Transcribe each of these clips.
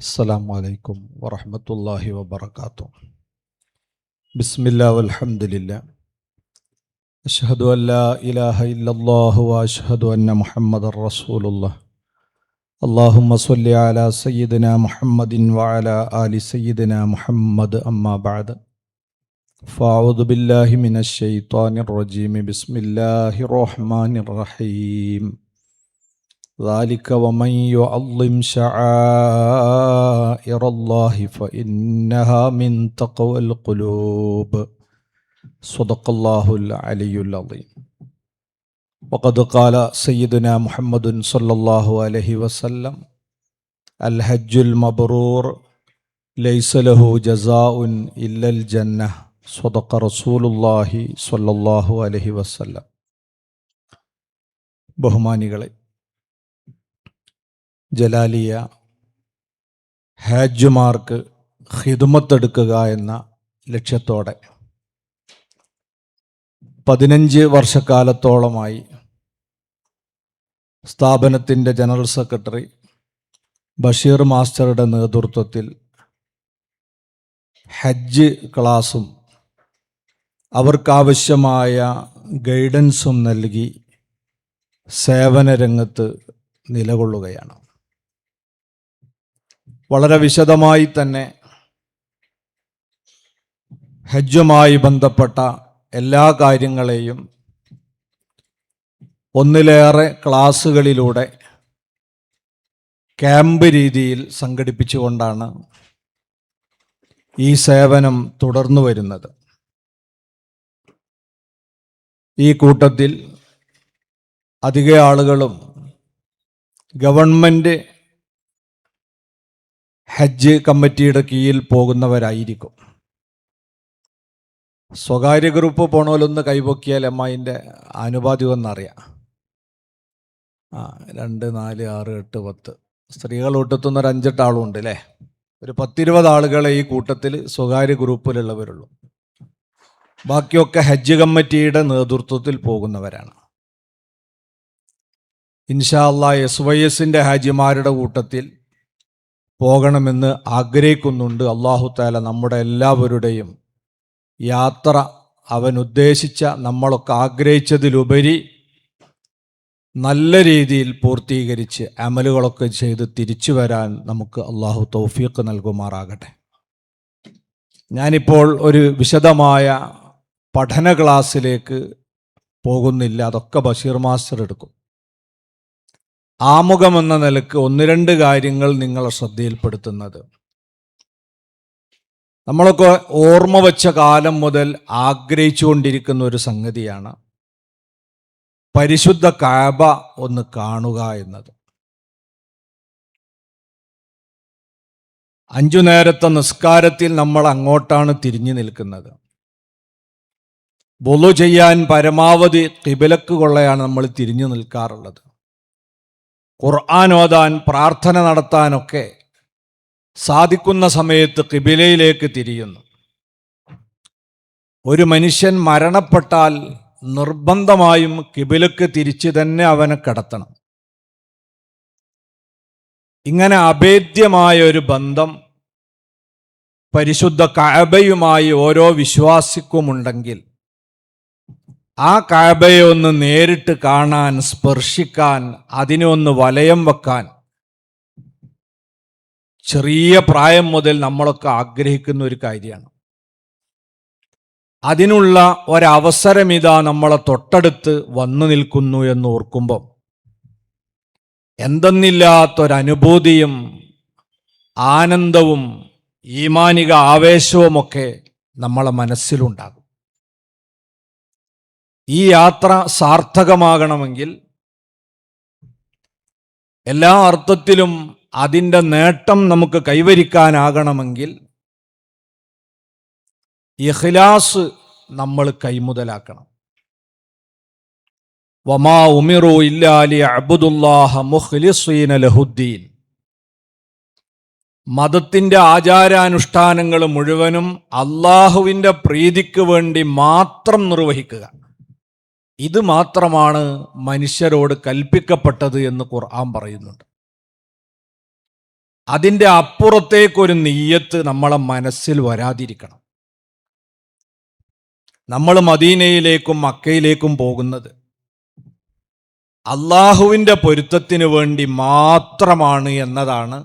السلام عليكم ورحمة الله وبركاته. بسم الله والحمد لله. أشهد أن لا إله إلا الله وأشهد أن محمد رسول الله. اللهم صل على سيدنا محمد وعلى آل سيدنا محمد أما بعد. فأعوذ بالله من الشيطان الرجيم. بسم الله الرحمن الرحيم. ذلك ومن يعظم شعائر الله فإنها من تقوى القلوب. صدق الله العلي العظيم. وقد قال سيدنا محمد صلى الله عليه وسلم: الحج المبرور ليس له جزاء إلا الجنة. صدق رسول الله صلى الله عليه وسلم. ബഹുമാനികളെ, ജലാലിയ ഹാജിമാർക്ക് ഖിദ്മത്തെടുക്കുക എന്ന ലക്ഷ്യത്തോടെ 15 വർഷക്കാലത്തോളമായി സ്ഥാപനത്തിൻ്റെ ജനറൽ സെക്രട്ടറി ബഷീർ മാസ്റ്ററുടെ നേതൃത്വത്തിൽ ഹജ്ജ് ക്ലാസും അവർക്കാവശ്യമായ ഗൈഡൻസും നൽകി സേവന രംഗത്ത് നിലകൊള്ളുകയാണ്. വളരെ വിശദമായി തന്നെ ഹജ്ജുമായി ബന്ധപ്പെട്ട എല്ലാ കാര്യങ്ങളെയും ഒന്നിലേറെ ക്ലാസ്സുകളിലൂടെ ക്യാമ്പ് രീതിയിൽ സംഘടിപ്പിച്ചുകൊണ്ടാണ് ഈ സേവനം തുടർന്നു വരുന്നത്. ഈ കൂട്ടത്തിൽ അധിക ആളുകളും ഗവൺമെൻറ് ഹജ്ജ് കമ്മിറ്റിയുടെ കീഴിൽ പോകുന്നവരായിരിക്കും. സ്വകാര്യ ഗ്രൂപ്പ് പോണോലൊന്ന് കൈപൊക്കിയാൽ അമ്മായിൻ്റെ ആനുപാതികം എന്നറിയാം. 2, 4, 6, 8, 10 സ്ത്രീകൾ ഒട്ടത്തുന്നൊരു 5-8 ആളുണ്ട് അല്ലേ? ഒരു 10-20 ആളുകളെ ഈ കൂട്ടത്തിൽ സ്വകാര്യ ഗ്രൂപ്പിലുള്ളവരുള്ളൂ. ബാക്കിയൊക്കെ ഹജ്ജ് കമ്മിറ്റിയുടെ നേതൃത്വത്തിൽ പോകുന്നവരാണ്. ഇൻഷാ അല്ലാഹ് SYSൻ്റെ ഹാജിമാരുടെ കൂട്ടത്തിൽ പോകണമെന്ന് ആഗ്രഹിക്കുന്നുണ്ട്. അല്ലാഹു തആല നമ്മുടെ എല്ലാവരുടെയും യാത്ര അവൻ ഉദ്ദേശിച്ച, നമ്മളൊക്കെ ആഗ്രഹിച്ചതിലുപരി നല്ല രീതിയിൽ പൂർത്തീകരിച്ച് അമലുകളൊക്കെ ചെയ്ത് തിരിച്ചു വരാൻ നമുക്ക് അല്ലാഹു തൗഫീഖ് നൽകുമാറാകട്ടെ. ഞാനിപ്പോൾ ഒരു വിശദമായ പഠന ക്ലാസ്സിലേക്ക് പോകുന്നില്ല, അതൊക്കെ ബഷീർ മാസ്റ്റർ എടുക്കും. ആമുഖമെന്ന നിലക്ക് 1-2 കാര്യങ്ങൾ നിങ്ങളെ ശ്രദ്ധയിൽപ്പെടുത്തുന്നത്, നമ്മളൊക്കെ ഓർമ്മ വച്ച കാലം മുതൽ ആഗ്രഹിച്ചുകൊണ്ടിരിക്കുന്ന ഒരു സംഗതിയാണ് പരിശുദ്ധ കഅബ ഒന്ന് കാണുക എന്നത്. 5 നേരത്തെ നിസ്കാരത്തിൽ നമ്മൾ അങ്ങോട്ടാണ് തിരിഞ്ഞു നിൽക്കുന്നത്. വുളു ചെയ്യാൻ പരമാവധി ഖിബലക്ക് കൊള്ളയാണ് നമ്മൾ തിരിഞ്ഞു നിൽക്കാറുള്ളത്. ഖുർആൻ ഓതാൻ, പ്രാർത്ഥന നടത്താനൊക്കെ സാധിക്കുന്ന സമയത്ത് ഖിബിലയിലേക്ക് തിരിയുന്നു. ഒരു മനുഷ്യൻ മരണപ്പെട്ടാൽ നിർബന്ധമായും ഖിബിലക്ക് തിരിച്ച് തന്നെ അവനെ കിടത്തണം. ഇങ്ങനെ അഭേദ്യമായ ഒരു ബന്ധം പരിശുദ്ധ കഅബയുമായി ഓരോ വിശ്വാസിക്കുമുണ്ടെങ്കിൽ ആ കഅബയെ ഒന്ന് നേരിട്ട് കാണാൻ, സ്പർശിക്കാൻ, അതിനെ ഒന്ന് വലയം വെക്കാൻ ചെറിയ പ്രായം മുതൽ നമ്മളൊക്കെ ആഗ്രഹിക്കുന്ന ഒരു കാര്യമാണ്. അതിനുള്ള ഒരവസരം ഇതാ നമ്മളെ തൊട്ടടുത്ത് വന്നു നിൽക്കുന്നു എന്ന് ഓർക്കുമ്പം എന്തെന്നില്ലാത്തൊരനുഭൂതിയും ആനന്ദവും ഈമാനിക ആവേശവുമൊക്കെ നമ്മളെ മനസ്സിലുണ്ടാകും. ഈ യാത്ര സാർത്ഥകമാകണമെങ്കിൽ, എല്ലാ അർത്ഥത്തിലും അതിൻ്റെ നേട്ടം നമുക്ക് കൈവരിക്കാനാകണമെങ്കിൽ ഇഖ്ലാസ് നമ്മൾ കൈമുതലാക്കണം. വമാ ഉമിറു ഇല്ലാ ലിയഅ്ബുദുല്ലാഹ മുഖ്ലിസീന ലഹുദ്ദീൻ. മതത്തിൻ്റെ ആചാരാനുഷ്ഠാനങ്ങൾ മുഴുവനും അള്ളാഹുവിൻ്റെ പ്രീതിക്ക് വേണ്ടി മാത്രം നിർവഹിക്കുക, ഇത് മാത്രമാണ് മനുഷ്യരോട് കൽപ്പിക്കപ്പെട്ടത് എന്ന് ഖുർആൻ പറയുന്നുണ്ട്. അതിൻ്റെ അപ്പുറത്തേക്കൊരു നിയ്യത്ത് നമ്മളെ മനസ്സിൽ വരാതിരിക്കണം. നമ്മൾ മദീനയിലേക്കും മക്കയിലേക്കും പോകുന്നത് അള്ളാഹുവിൻ്റെ പൊരുത്തത്തിന് വേണ്ടി മാത്രമാണ് എന്നതാണ്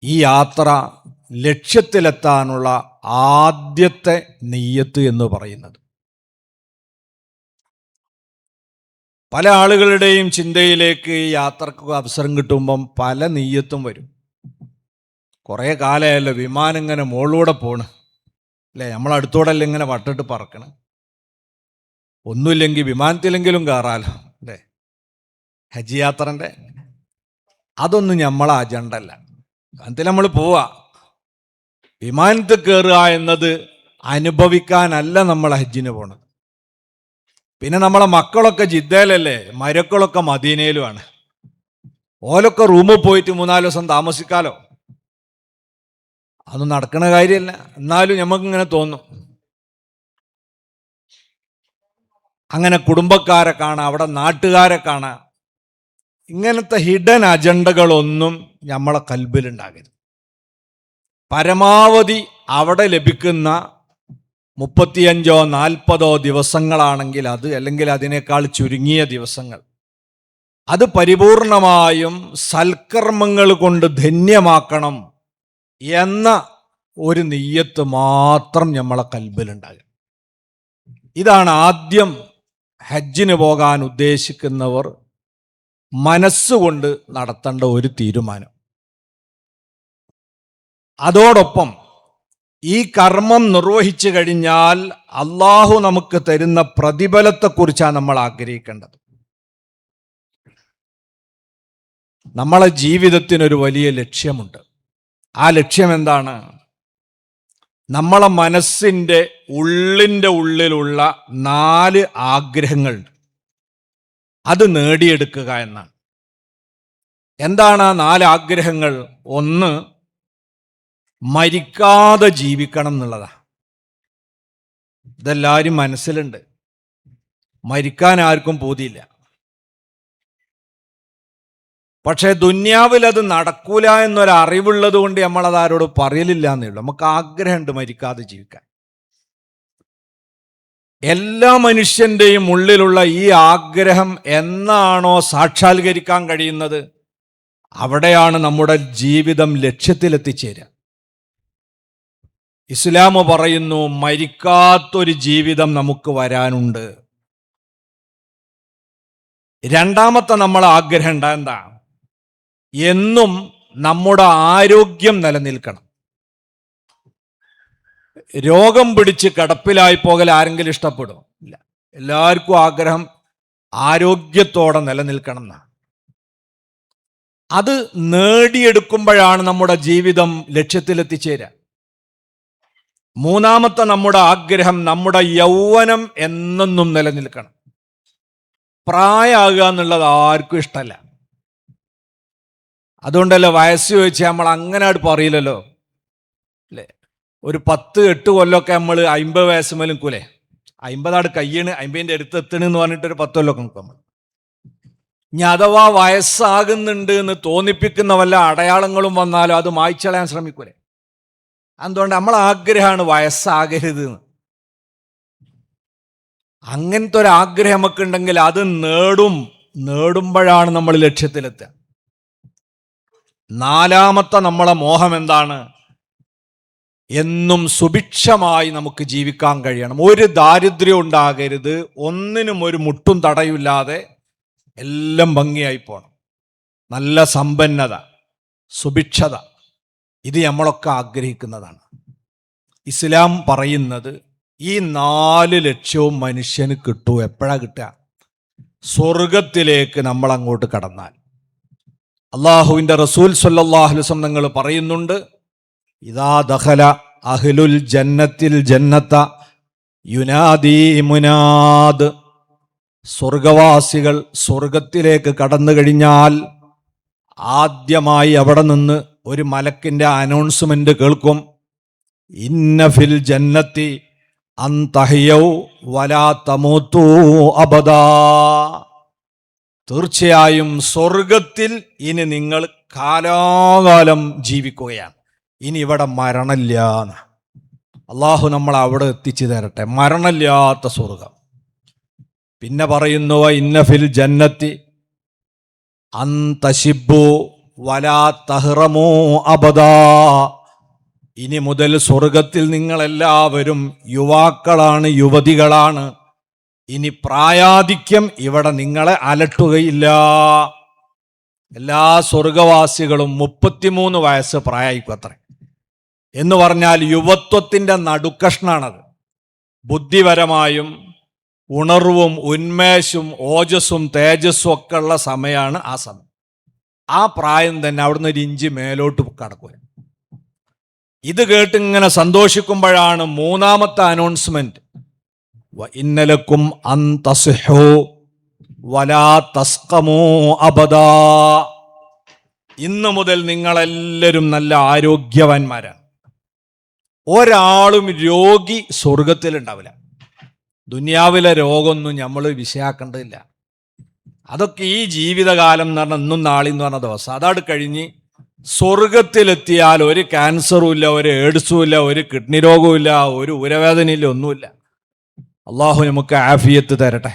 ഈ യാത്ര ലക്ഷ്യത്തിലെത്താനുള്ള ആദ്യത്തെ നിയ്യത്ത് എന്ന് പറയുന്നത്. പല ആളുകളുടെയും ചിന്തയിലേക്ക് ഈ യാത്രക്ക് അവസരം കിട്ടുമ്പം പല നിയ്യത്തും വരും. കുറേ കാലമായല്ലോ വിമാനം ഇങ്ങനെ മുകളിലൂടെ പോണ് അല്ലേ, നമ്മളടുത്തോടെല്ലാം ഇങ്ങനെ വട്ടിട്ട് പറക്കണം. ഒന്നുമില്ലെങ്കിൽ വിമാനത്തിലെങ്കിലും കയറാലോ അല്ലേ. ഹജ്ജ് യാത്രൻ്റെ അതൊന്നും നമ്മളെ അജണ്ട അല്ല. വിമാനത്തിൽ നമ്മൾ പോവാ, വിമാനത്തിൽ കയറുക എന്നത് അനുഭവിക്കാനല്ല നമ്മൾ ഹജ്ജിന് പോണത്. പിന്നെ നമ്മളെ മക്കളൊക്കെ ജിദ്ദയിലല്ലേ, മരക്കളൊക്കെ മദീനയിലുമാണ്. ഓലൊക്കെ റൂമിൽ പോയിട്ട് 3-4 ദിവസം താമസിക്കാലോ. അതൊന്നും നടക്കണ കാര്യമല്ല. എന്നാലും നമുക്കിങ്ങനെ തോന്നും. അങ്ങനെ കുടുംബക്കാരെ കാണാം, അവിടെ നാട്ടുകാരെ കാണാം. ഇങ്ങനത്തെ ഹിഡൻ അജണ്ടകളൊന്നും നമ്മളെ കൽബിലുണ്ടാകരുത്. പരമാവധി അവിടെ ലഭിക്കുന്ന 35-40 ദിവസങ്ങളാണെങ്കിൽ അത്, അല്ലെങ്കിൽ അതിനേക്കാൾ ചുരുങ്ങിയ ദിവസങ്ങൾ, അത് പരിപൂർണമായും സൽക്കർമ്മങ്ങൾ കൊണ്ട് ധന്യമാക്കണം എന്ന ഒരു നിയ്യത്ത് മാത്രം നമ്മളെ കൽബിലുണ്ടാകും. ഇതാണ് ആദ്യം ഹജ്ജിന് പോകാൻ ഉദ്ദേശിക്കുന്നവർ മനസ്സുകൊണ്ട് നടത്തേണ്ട ഒരു തീരുമാനം. അതോടൊപ്പം ഈ കർമ്മം നിർവഹിച്ചു കഴിഞ്ഞാൽ അള്ളാഹു നമുക്ക് തരുന്ന പ്രതിഫലത്തെക്കുറിച്ചാണ് നമ്മൾ ആഗ്രഹിക്കേണ്ടത്. നമ്മളെ ജീവിതത്തിനൊരു വലിയ ലക്ഷ്യമുണ്ട്. ആ ലക്ഷ്യം എന്താണ്? നമ്മളെ മനസ്സിൻ്റെ ഉള്ളിലുള്ള 4 ആഗ്രഹങ്ങൾ അത് നേടിയെടുക്കുക എന്നാണ്. എന്താണ് ആ 4 ആഗ്രഹങ്ങൾ? ഒന്ന്, മരിക്കാതെ ജീവിക്കണം എന്നുള്ളതാണ്. ഇതെല്ലാവരും മനസ്സിലുണ്ട്. മരിക്കാൻ ആർക്കും പൂതിയില്ല. പക്ഷേ ദുന്യാവിൽ അത് നടക്കൂല എന്നൊരറിവുള്ളത് കൊണ്ട് നമ്മളത് ആരോട് പറയലില്ല എന്നേ ഉള്ളൂ. നമുക്ക് ആഗ്രഹമുണ്ട് മരിക്കാതെ ജീവിക്കാൻ. എല്ലാ മനുഷ്യൻ്റെയും ഉള്ളിലുള്ള ഈ ആഗ്രഹം എന്നാണോ സാക്ഷാത്കരിക്കാൻ കഴിയുന്നത്, അവിടെയാണ് നമ്മുടെ ജീവിതം ലക്ഷ്യത്തിലെത്തിച്ചേരുക. ഇസ്ലാം പറയുന്നു, മരിക്കാത്തൊരു ജീവിതം നമുക്ക് വരാനുണ്ട്. രണ്ടാമത്തെ നമ്മളെ ആഗ്രഹം എന്താ? എന്നും നമ്മുടെ ആരോഗ്യം നിലനിൽക്കണം. രോഗം പിടിച്ച് കിടപ്പിലായി പോകൽ ആരെങ്കിലും ഇഷ്ടപ്പെടും? ഇല്ല. എല്ലാവർക്കും ആഗ്രഹം ആരോഗ്യത്തോടെ നിലനിൽക്കണം എന്നാണ്. അത് നേടിയെടുക്കുമ്പോഴാണ് നമ്മുടെ ജീവിതം ലക്ഷ്യത്തിലെത്തിച്ചേരുക. മൂന്നാമത്തെ നമ്മുടെ ആഗ്രഹം, നമ്മുടെ യൗവനം എന്നെന്നും നിലനിൽക്കണം. പ്രായമാകുക എന്നുള്ളത് ആർക്കും ഇഷ്ടമല്ല. അതുകൊണ്ടല്ലേ വയസ്സ് ചോദിച്ചാൽ നമ്മൾ അങ്ങനെ പറയില്ലല്ലോ അല്ലേ. ഒരു 10-8 കൊല്ലമൊക്കെ നമ്മൾ 50 വയസ്സ് മേലും കൂലേ, 50 കയ്യണ്, 50ൻ്റെ അടുത്ത് എത്തണെന്ന് പറഞ്ഞിട്ടൊരു 10 കൊല്ലമൊക്കെ നോക്കും നമ്മൾ. ഇനി അഥവാ വയസ്സാകുന്നുണ്ട് എന്ന് തോന്നിപ്പിക്കുന്ന വല്ല അടയാളങ്ങളും വന്നാലും അത് മായ്ച്ചളയാൻ ശ്രമിക്കൂലേ. അതുകൊണ്ട് നമ്മളെ ആഗ്രഹമാണ് വയസ്സാകരുത് എന്ന്. അങ്ങനത്തെ ഒരു ആഗ്രഹം നമുക്ക് ഉണ്ടെങ്കിൽ അത് നേടുമ്പോഴാണ് നമ്മൾ ലക്ഷ്യത്തിലെത്തുക. നാലാമത്തെ നമ്മളെ മോഹം എന്താണ്? എന്നും സുഭിക്ഷമായി നമുക്ക് ജീവിക്കാൻ കഴിയണം. ഒരു ദാരിദ്ര്യം ഉണ്ടാകരുത്. ഒന്നിനും ഒരു മുട്ടും തടയില്ലാതെ എല്ലാം ഭംഗിയായി പോകണം. നല്ല സമ്പന്നത, സുഭിക്ഷത, ഇത് നമ്മളൊക്കെ ആഗ്രഹിക്കുന്നതാണ്. ഇസ്ലാം പറയുന്നത് ഈ 4 ലക്ഷ്യവും മനുഷ്യന് കിട്ടൂ. എപ്പോഴാണ് കിട്ടുക? സ്വർഗത്തിലേക്ക് നമ്മൾ അങ്ങോട്ട് കടന്നാൽ. അള്ളാഹുവിൻ്റെ റസൂൽ സ്വല്ലല്ലാഹു അലൈഹി വസല്ലം നിങ്ങൾ പറയുന്നുണ്ട്, ഇദാ ദഖല അഹ്ലുൽ ജന്നത്തിൽ ജന്നത യുനാദി മുനാദ്. സ്വർഗവാസികൾ സ്വർഗത്തിലേക്ക് കടന്നു കഴിഞ്ഞാൽ ആദ്യമായി അവിടെ നിന്ന് ഒരു മലക്കിൻ്റെ അനൗൺസ്മെന്റ് കേൾക്കും, ഇന്ന ഫിൽ ജന്നത്തി അൻ തഹ്യൗ വലാ തമൂതു അബദാ. തീർച്ചയായും സ്വർഗത്തിൽ ഇനി നിങ്ങൾ കാലാകാലം ജീവിക്കുകയാണ്. ഇനി ഇവിടെ മരണമില്ല. അള്ളാഹു നമ്മളെ അവിടെ എത്തിച്ചു തരട്ടെ, മരണമില്ലാത്ത സ്വർഗം. പിന്നെ പറയുന്നു ഇന്ന ഫിൽ ജന്നത്തി അൻ തശിബ്ബു വലാ തഹ്റമൂ അബദാ. ഇനി മുതൽ സ്വർഗത്തിൽ നിങ്ങളെല്ലാവരും യുവാക്കളാണ്, യുവതികളാണ്. ഇനി പ്രായാധിക്യം ഇവിടെ നിങ്ങളെ അലട്ടുകയില്ല. എല്ലാ സ്വർഗവാസികളും 33 വയസ്സ് പ്രായമായിരിക്കും അത്രേ. എന്ന് പറഞ്ഞാൽ യുവത്വത്തിൻ്റെ നടുക്കഷ്ണാണത്. ബുദ്ധിപരമായും ഉണർവും ഉന്മേഷവും ഓജസ്സും തേജസ്സും ഒക്കെ ഉള്ള സമയമാണ് ആ സമയം. ആ പ്രായം തന്നെ അവിടുന്ന് ഒരു ഇഞ്ച് മേലോട്ട് കടക്കുക. ഇത് കേട്ട് ഇങ്ങനെ സന്തോഷിക്കുമ്പോഴാണ് മൂന്നാമത്തെ അനൗൺസ്മെന്റ്, ഇന്നലക്കും അൻ തസ്ഹു വലാ തസ്ഖമൂ അബദാ. ഇന്നു മുതൽ നിങ്ങളെല്ലാവരും നല്ല ആരോഗ്യവാന്മാരാണ്. ഒരാളും രോഗി സ്വർഗത്തിലുണ്ടാവില്ല. ദുനിയാവിലെ രോഗമൊന്നും നമ്മൾ വിഷയാക്കേണ്ടതില്ല. അതൊക്കെ ഈ ജീവിതകാലം എന്ന് പറഞ്ഞാൽ ഇന്നും നാളെയും എന്ന് പറഞ്ഞ ദിവസം അതാണ് കഴിഞ്ഞ് സ്വർഗത്തിലെത്തിയാൽ ഒരു ക്യാൻസറും ഇല്ല, ഒരു എയ്ഡ്സും ഇല്ല, ഒരു കിഡ്നി രോഗവും ഇല്ല, ഒരു ഉരവേദനയില്ല, ഒന്നുമില്ല. അള്ളാഹു നമുക്ക് ആഫിയത്ത് തരട്ടെ.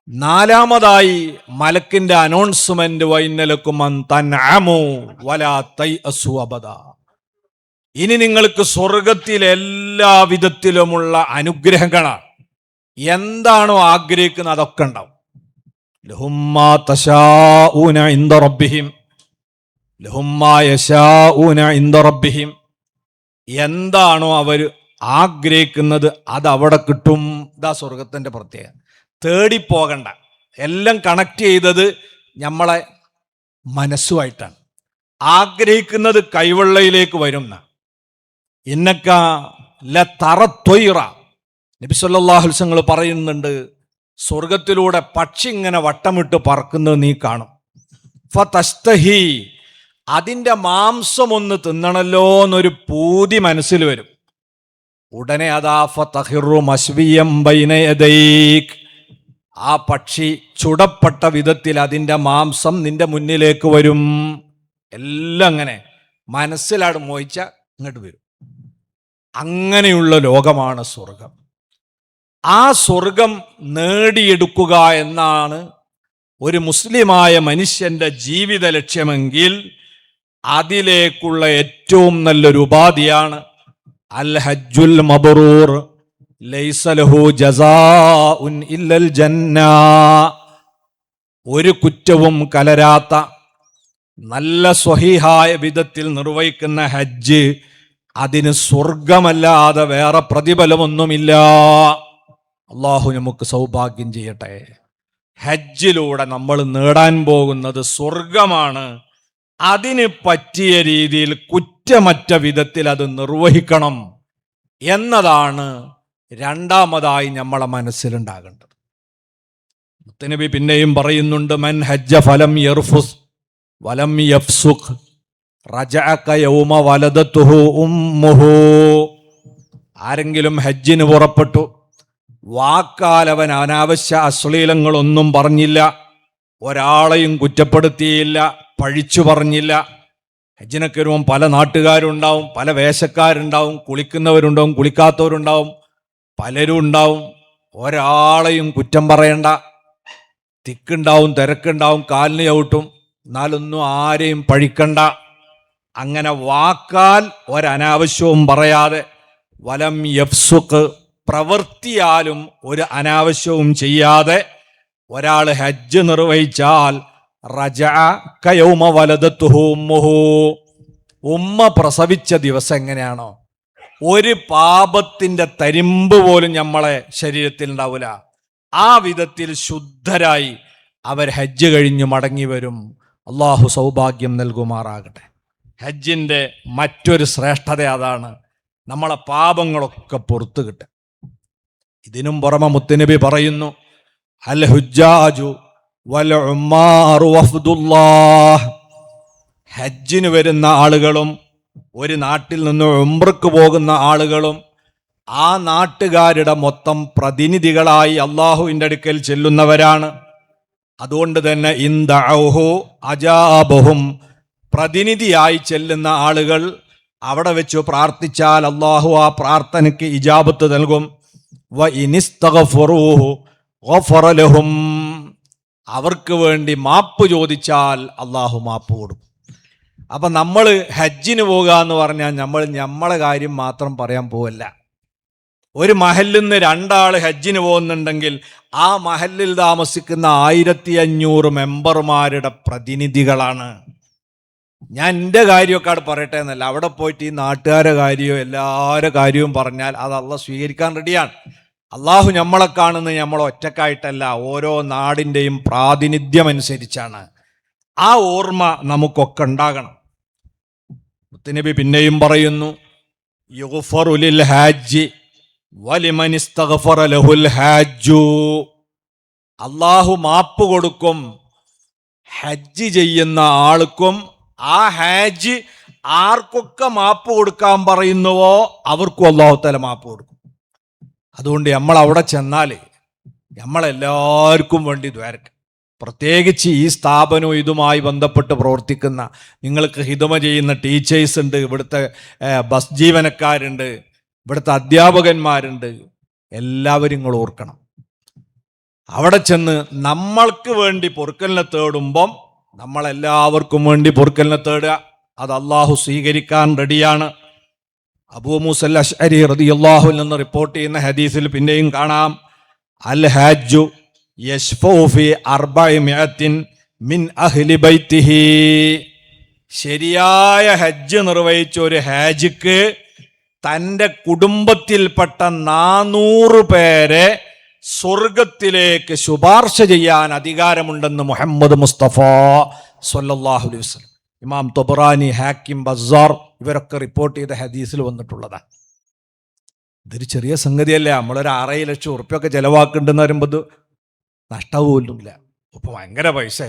നാലാമതായി മലക്കിന്റെ അനൗൺസ്മെന്റ് വൈന്നലക്കും അൻ തൻഅമു വലാ തൈഅസു അബദാ. ഇനി നിങ്ങൾക്ക് സ്വർഗത്തിൽ എല്ലാ വിധത്തിലുമുള്ള അനുഗ്രഹങ്ങളാണ്. എന്താണോ ആഗ്രഹിക്കുന്നത് അതൊക്കെ ഉണ്ടാവും. ലഹും മാ തശാഊന ഇൻദ റബ്ബിഹിം ലഹും മാ യശാഊന ഇൻദ റബ്ബിഹിം. എന്താണോ അവർ ആഗ്രഹിക്കുന്നത് അത് അവിടെ കിട്ടും. ഇതാ സ്വർഗത്തിന്റെ പ്രത്യേകത. തേടിപ്പോകണ്ട. എല്ലാം കണക്ട് ചെയ്തത് നമ്മളെ മനസ്സുമായിട്ടാണ്. ആഗ്രഹിക്കുന്നത് കൈവെള്ളയിലേക്ക് വരുന്ന ഇന്നക്ക ല തറത്തൊയ്റ. നബി സല്ലല്ലാഹു അലൈഹി വസല്ലം പറയുന്നുണ്ട്, സ്വർഗത്തിലൂടെ പക്ഷി ഇങ്ങനെ വട്ടമിട്ട് പറക്കുന്നത് നീ കാണും. ഫതസ്തഹി, അതിൻ്റെ മാംസം ഒന്ന് തിന്നണല്ലോ എന്നൊരു പൂതി മനസ്സിൽ വരും. ഉടനെ അതാ ഫതഖിറു മശ്വിയം ബൈന യദൈക്, ആ പക്ഷി ചുടപ്പെട്ട വിധത്തിൽ അതിൻ്റെ മാംസം നിന്റെ മുന്നിലേക്ക് വരും. എല്ലാം അങ്ങനെ മനസ്സിലാട് മോഹിച്ച ഇങ്ങോട്ട് വരും. അങ്ങനെയുള്ള ലോകമാണ് സ്വർഗം. ആ സ്വർഗം നേടിയെടുക്കുക എന്നാണ് ഒരു മുസ്ലിമായ മനുഷ്യന്റെ ജീവിത ലക്ഷ്യമെങ്കിൽ അതിലേക്കുള്ള ഏറ്റവും നല്ലൊരു ഉപാധിയാണ് അൽ ഹജ്ജുൽ മബ്റൂർ ലൈസ ലഹു ജസാഉൻ ഇല്ലൽ ജന്ന. ഒരു കുറ്റവും കലരാത്ത നല്ല സ്വഹീഹായ വിധത്തിൽ നിർവഹിക്കുന്ന ഹജ്ജ്, അതിന് സ്വർഗമല്ലാതെ വേറെ പ്രതിഫലമൊന്നുമില്ല. അള്ളാഹു നമുക്ക് സൗഭാഗ്യം ചെയ്യട്ടെ. ഹജ്ജിലൂടെ നമ്മൾ നേടാൻ പോകുന്നത് സ്വർഗമാണ്. അതിന് പറ്റിയ രീതിയിൽ കുറ്റമറ്റ വിധത്തിൽ അത് നിർവഹിക്കണം എന്നതാണ് രണ്ടാമതായി നമ്മളെ മനസ്സിലുണ്ടാകേണ്ടത്. മുത്തനബി പിന്നെയും പറയുന്നുണ്ട്, മൻ ഹജ്ജ ഫലം യർഫുസ് വലം യഫ്സുഖ് റജഅക യൗമ വലദതുഹു ഉമ്മുഹു. ആരെങ്കിലും ഹജ്ജിന് പുറപ്പെട്ടു, വാക്കാൽ അവൻ അനാവശ്യ അശ്ലീലങ്ങളൊന്നും പറഞ്ഞില്ല, ഒരാളെയും കുറ്റപ്പെടുത്തിയില്ല, പഴിച്ചു പറഞ്ഞില്ല. ഹജ്ജിനൊക്കെ വരുമ്പം പല നാട്ടുകാരുണ്ടാവും, പല വേഷക്കാരുണ്ടാവും, കുളിക്കുന്നവരുണ്ടാവും, കുളിക്കാത്തവരുണ്ടാവും, പലരും ഉണ്ടാവും. ഒരാളെയും കുറ്റം പറയണ്ട. തിക്കുണ്ടാവും, തിരക്കുണ്ടാവും, കാലിന് ചവിട്ടും, എന്നാലൊന്നും ആരെയും പഴിക്കണ്ട. അങ്ങനെ വാക്കാൽ ഒരനാവശ്യവും പറയാതെ, വലം യഫ്സുഖ്, പ്രവൃത്തിയാലും ഒരു അനാവശ്യവും ചെയ്യാതെ ഒരാൾ ഹജ്ജ് നിർവഹിച്ചാൽ റജഅ കയൗമ വലദതുഹു ഉമ്മുഹു, ഉമ്മ പ്രസവിച്ച ദിവസം എങ്ങനെയാണോ, ഒരു പാപത്തിന്റെ തരിമ്പ് പോലും നമ്മളെ ശരീരത്തിൽ ഉണ്ടാവില്ല, ആ വിധത്തിൽ ശുദ്ധരായി അവർ ഹജ്ജ് കഴിഞ്ഞ് മടങ്ങി വരും. അള്ളാഹു സൗഭാഗ്യം നൽകുമാറാകട്ടെ. ഹജ്ജിന്റെ മറ്റൊരു ശ്രേഷ്ഠത അതാണ്, നമ്മളെ പാപങ്ങളൊക്കെ പുറത്തു കിട്ടും. ഇതിനും പുറമെ മുത്തുനബി പറയുന്നു, അൽ ഹുജ്ജാജു വൽ ഉമ്മാറു വഫ്ദുല്ലാഹ്. ഹജ്ജിന് വരുന്ന ആളുകളും ഒരു നാട്ടിൽ നിന്ന് ഉംറക്ക് പോകുന്ന ആളുകളും ആ നാട്ടുകാരുടെ മൊത്തം പ്രതിനിധികളായി അള്ളാഹുവിൻ്റെ അടുക്കൽ ചെല്ലുന്നവരാണ്. അതുകൊണ്ട് തന്നെ ഇൻദഅഹു അജാബഹും, പ്രതിനിധിയായി ചെല്ലുന്ന ആളുകൾ അവിടെ വെച്ച് പ്രാർത്ഥിച്ചാൽ അള്ളാഹു ആ പ്രാർത്ഥനയ്ക്ക് ഇജാബത്ത് നൽകും. വ ഇനിസ്തഗ്ഫറൂഹു ഗഫറ ലഹും, അവർക്ക് വേണ്ടി മാപ്പ് ചോദിച്ചാൽ അള്ളാഹു മാപ്പ് കൊടുക്കും. അപ്പം നമ്മൾ ഹജ്ജിന് പോകുക എന്ന് പറഞ്ഞാൽ നമ്മളെ കാര്യം മാത്രം പറയാൻ പോവല്ല. ഒരു മഹലിൽ നിന്ന് 2 ആൾ ഹജ്ജിന് പോകുന്നുണ്ടെങ്കിൽ ആ മഹലിൽ താമസിക്കുന്ന 1500 മെമ്പർമാരുടെ പ്രതിനിധികളാണ്. ഞാൻ എൻ്റെ കാര്യമൊക്കെ അവിടെ പറയട്ടെ എന്നല്ല, അവിടെ പോയിട്ട് ഈ നാട്ടുകാരുടെ കാര്യമോ എല്ലാവരുടെ കാര്യവും പറഞ്ഞാൽ അത് അള്ളാഹ് സ്വീകരിക്കാൻ റെഡിയാണ്. അള്ളാഹു നമ്മളെ കാണുന്നത് നമ്മൾ ഒറ്റക്കായിട്ടല്ല, ഓരോ നാടിൻ്റെയും പ്രാതിനിധ്യം അനുസരിച്ചാണ്. ആ ഓർമ്മ നമുക്കൊക്കെ ഉണ്ടാകണം. മുത്തുനബി പിന്നെയും പറയുന്നു, യുഗ്ഫറു ലിൽ ഹാജി വലിമൻ ഇസ്തഗ്ഫറ ലഹുൽ ഹാജു, അള്ളാഹു മാപ്പ് കൊടുക്കും ഹജ്ജ് ചെയ്യുന്ന ആൾക്കും. ആ ഹാജ് ആർക്കൊക്കെ മാപ്പ് കൊടുക്കാൻ പറയുന്നുവോ അവർക്കും അള്ളാഹു തആല മാപ്പ് കൊടുക്കും. അതുകൊണ്ട് നമ്മൾ അവിടെ ചെന്നാൽ നമ്മളെല്ലാവർക്കും വേണ്ടി ദ്വാരക്കാം. പ്രത്യേകിച്ച് ഈ സ്ഥാപനവും ഇതുമായി ബന്ധപ്പെട്ട് പ്രവർത്തിക്കുന്ന, നിങ്ങൾക്ക് ഹിദമ ചെയ്യുന്ന ടീച്ചേഴ്സ് ഉണ്ട്, ഇവിടുത്തെ ബസ് ജീവനക്കാരുണ്ട്, ഇവിടുത്തെ അധ്യാപകന്മാരുണ്ട്, എല്ലാവരും നിങ്ങൾ ഓർക്കണം. അവിടെ ചെന്ന് നമ്മൾക്ക് വേണ്ടി പൊറുക്കലിനെ തേടുമ്പം നമ്മളെല്ലാവർക്കും വേണ്ടി പൊറുക്കലിനെ തേടുക. അത് അള്ളാഹു സ്വീകരിക്കാൻ റെഡിയാണ്. അബൂ മൂസൽ അശ്അരി റളിയല്ലാഹു നിന്ന് റിപ്പോർട്ട് ചെയ്യുന്ന ഹദീസിൽ പിന്നെയും കാണാം, അൽ ഹാജു യശ്ഫഉ ഫി 400 മിൻ അഹ്ലി ബൈത്തിഹി, ശരിയായ ഹജ്ജ് നിർവഹിച്ച ഒരു ഹാജിക്ക് തൻ്റെ കുടുംബത്തിൽപ്പെട്ട 400 പേരെ സ്വർഗത്തിലേക്ക് ശുപാർശ ചെയ്യാൻ അധികാരമുണ്ടെന്ന് മുഹമ്മദ് മുസ്തഫ സ്വല്ലല്ലാഹു അലൈഹി വസല്ലം. ഇമാം തൊബറാനി, ഹാക്കിം, ബസാർ ഇവരൊക്കെ റിപ്പോർട്ട് ചെയ്ത ഹദീസിൽ വന്നിട്ടുള്ളതാണ്. ഇതൊരു ചെറിയ സംഗതിയല്ല. നമ്മളൊരു 6 ലക്ഷം ഉറുപ്പ്യൊക്കെ ചിലവാക്കുന്നുണ്ടെന്ന് പറയുമ്പോൾ നഷ്ടവുമില്ല. ഇപ്പം ഭയങ്കര പൈസ,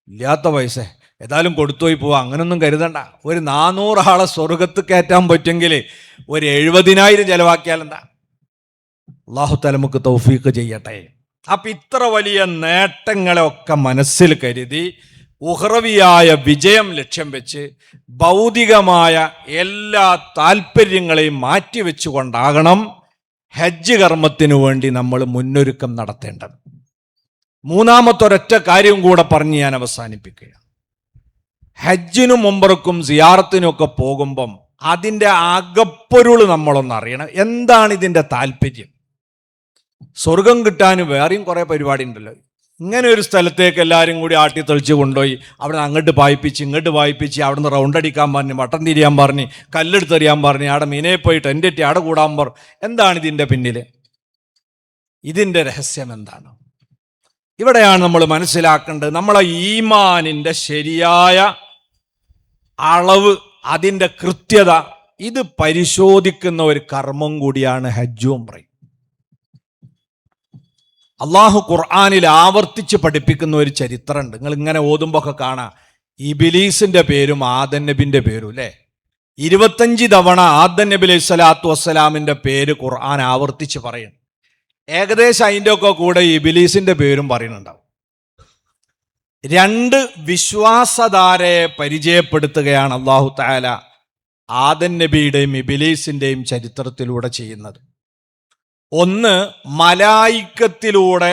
ഇല്ലാത്ത പൈസ, ഏതായാലും കൊടുത്തുപോയി പോവാ, അങ്ങനൊന്നും കരുതണ്ട. ഒരു 400 ആളെ സ്വർഗത്ത് കയറ്റാൻ പറ്റുമെങ്കിൽ ഒരു 70,000 ചിലവാക്കിയാൽ എന്താ? അല്ലാഹു തആല നമുക്ക് തൗഫീഖ് ചെയ്യട്ടെ. അപ്പം ഇത്ര വലിയ നേട്ടങ്ങളെയൊക്കെ മനസ്സിൽ കരുതി ഉഖ്റവിയായ വിജയം ലക്ഷ്യം വെച്ച് ഭൗതികമായ എല്ലാ താല്പര്യങ്ങളെയും മാറ്റിവെച്ചുകൊണ്ടാകണം ഹജ്ജ് കർമ്മത്തിനു വേണ്ടി നമ്മൾ മുന്നൊരുക്കം നടത്തേണ്ടത്. മൂന്നാമത്തൊരൊറ്റ കാര്യം കൂടെ പറഞ്ഞ് ഞാൻ അവസാനിപ്പിക്കുക. ഹജ്ജിനും ഉംറക്കും സിയാറത്തിനും ഒക്കെ പോകുമ്പം അതിൻ്റെ അകപ്പൊരുൾ നമ്മളൊന്ന് അറിയണം. എന്താണ് ഇതിൻ്റെ താല്പര്യം? സ്വർഗം കിട്ടാൻ വേറെയും കുറേ പരിപാടി ഉണ്ടല്ലോ. ഇങ്ങനെ ഒരു സ്ഥലത്തേക്ക് എല്ലാവരും കൂടി ആട്ടിത്തെളിച്ച് കൊണ്ടുപോയി അവിടെ നിന്ന് അങ്ങോട്ട് പായിപ്പിച്ച് ഇങ്ങോട്ട് പായിപ്പിച്ച് അവിടെ നിന്ന് റൗണ്ട് അടിക്കാൻ പറഞ്ഞ്, വട്ടം തിരിയാൻ പറഞ്ഞ്, കല്ലെടുത്തെറിയാൻ പറഞ്ഞ്, അവിടെ മീനയെ പോയി ടെൻ്റെറ്റി അവിടെ കൂടാൻ പറഞ്ഞു. എന്താണ് ഇതിൻ്റെ പിന്നിൽ? ഇതിൻ്റെ രഹസ്യം എന്താണ്? ഇവിടെയാണ് നമ്മൾ മനസ്സിലാക്കേണ്ടത്. നമ്മളെ ഈമാനിൻ്റെ ശരിയായ അളവ്, അതിൻ്റെ കൃത്യത, ഇത് പരിശോധിക്കുന്ന ഒരു കർമ്മം കൂടിയാണ് ഹജ്ജും ഉംറയും. അള്ളാഹു ഖുർആനിൽ ആവർത്തിച്ച് പഠിപ്പിക്കുന്ന ഒരു ചരിത്രമുണ്ട്. നിങ്ങൾ ഇങ്ങനെ ഓതുമ്പോൾ ഒക്കെ കാണാം, ഇബ്ലീസിന്റെ പേരും ആദം നബിന്റെ പേരും അല്ലേ? 25 തവണ ആദം നബി അലൈഹി സ്വലാത്തു വസ്സലാമിന്റെ പേര് ഖുർആൻ ആവർത്തിച്ച് പറയും. ഏകദേശം അതിൻ്റെ ഒക്കെ കൂടെ ഇബ്ലീസിന്റെ പേരും പറയുന്നുണ്ടാവും. 2 വിശ്വാസധാരയെ പരിചയപ്പെടുത്തുകയാണ് അള്ളാഹു തആല ആദം നബിയുടെയും ഇബ്ലീസിന്റെയും ചരിത്രത്തിലൂടെ ചെയ്യുന്നത്. ഒന്ന്, മലായിക്കത്തിലൂടെ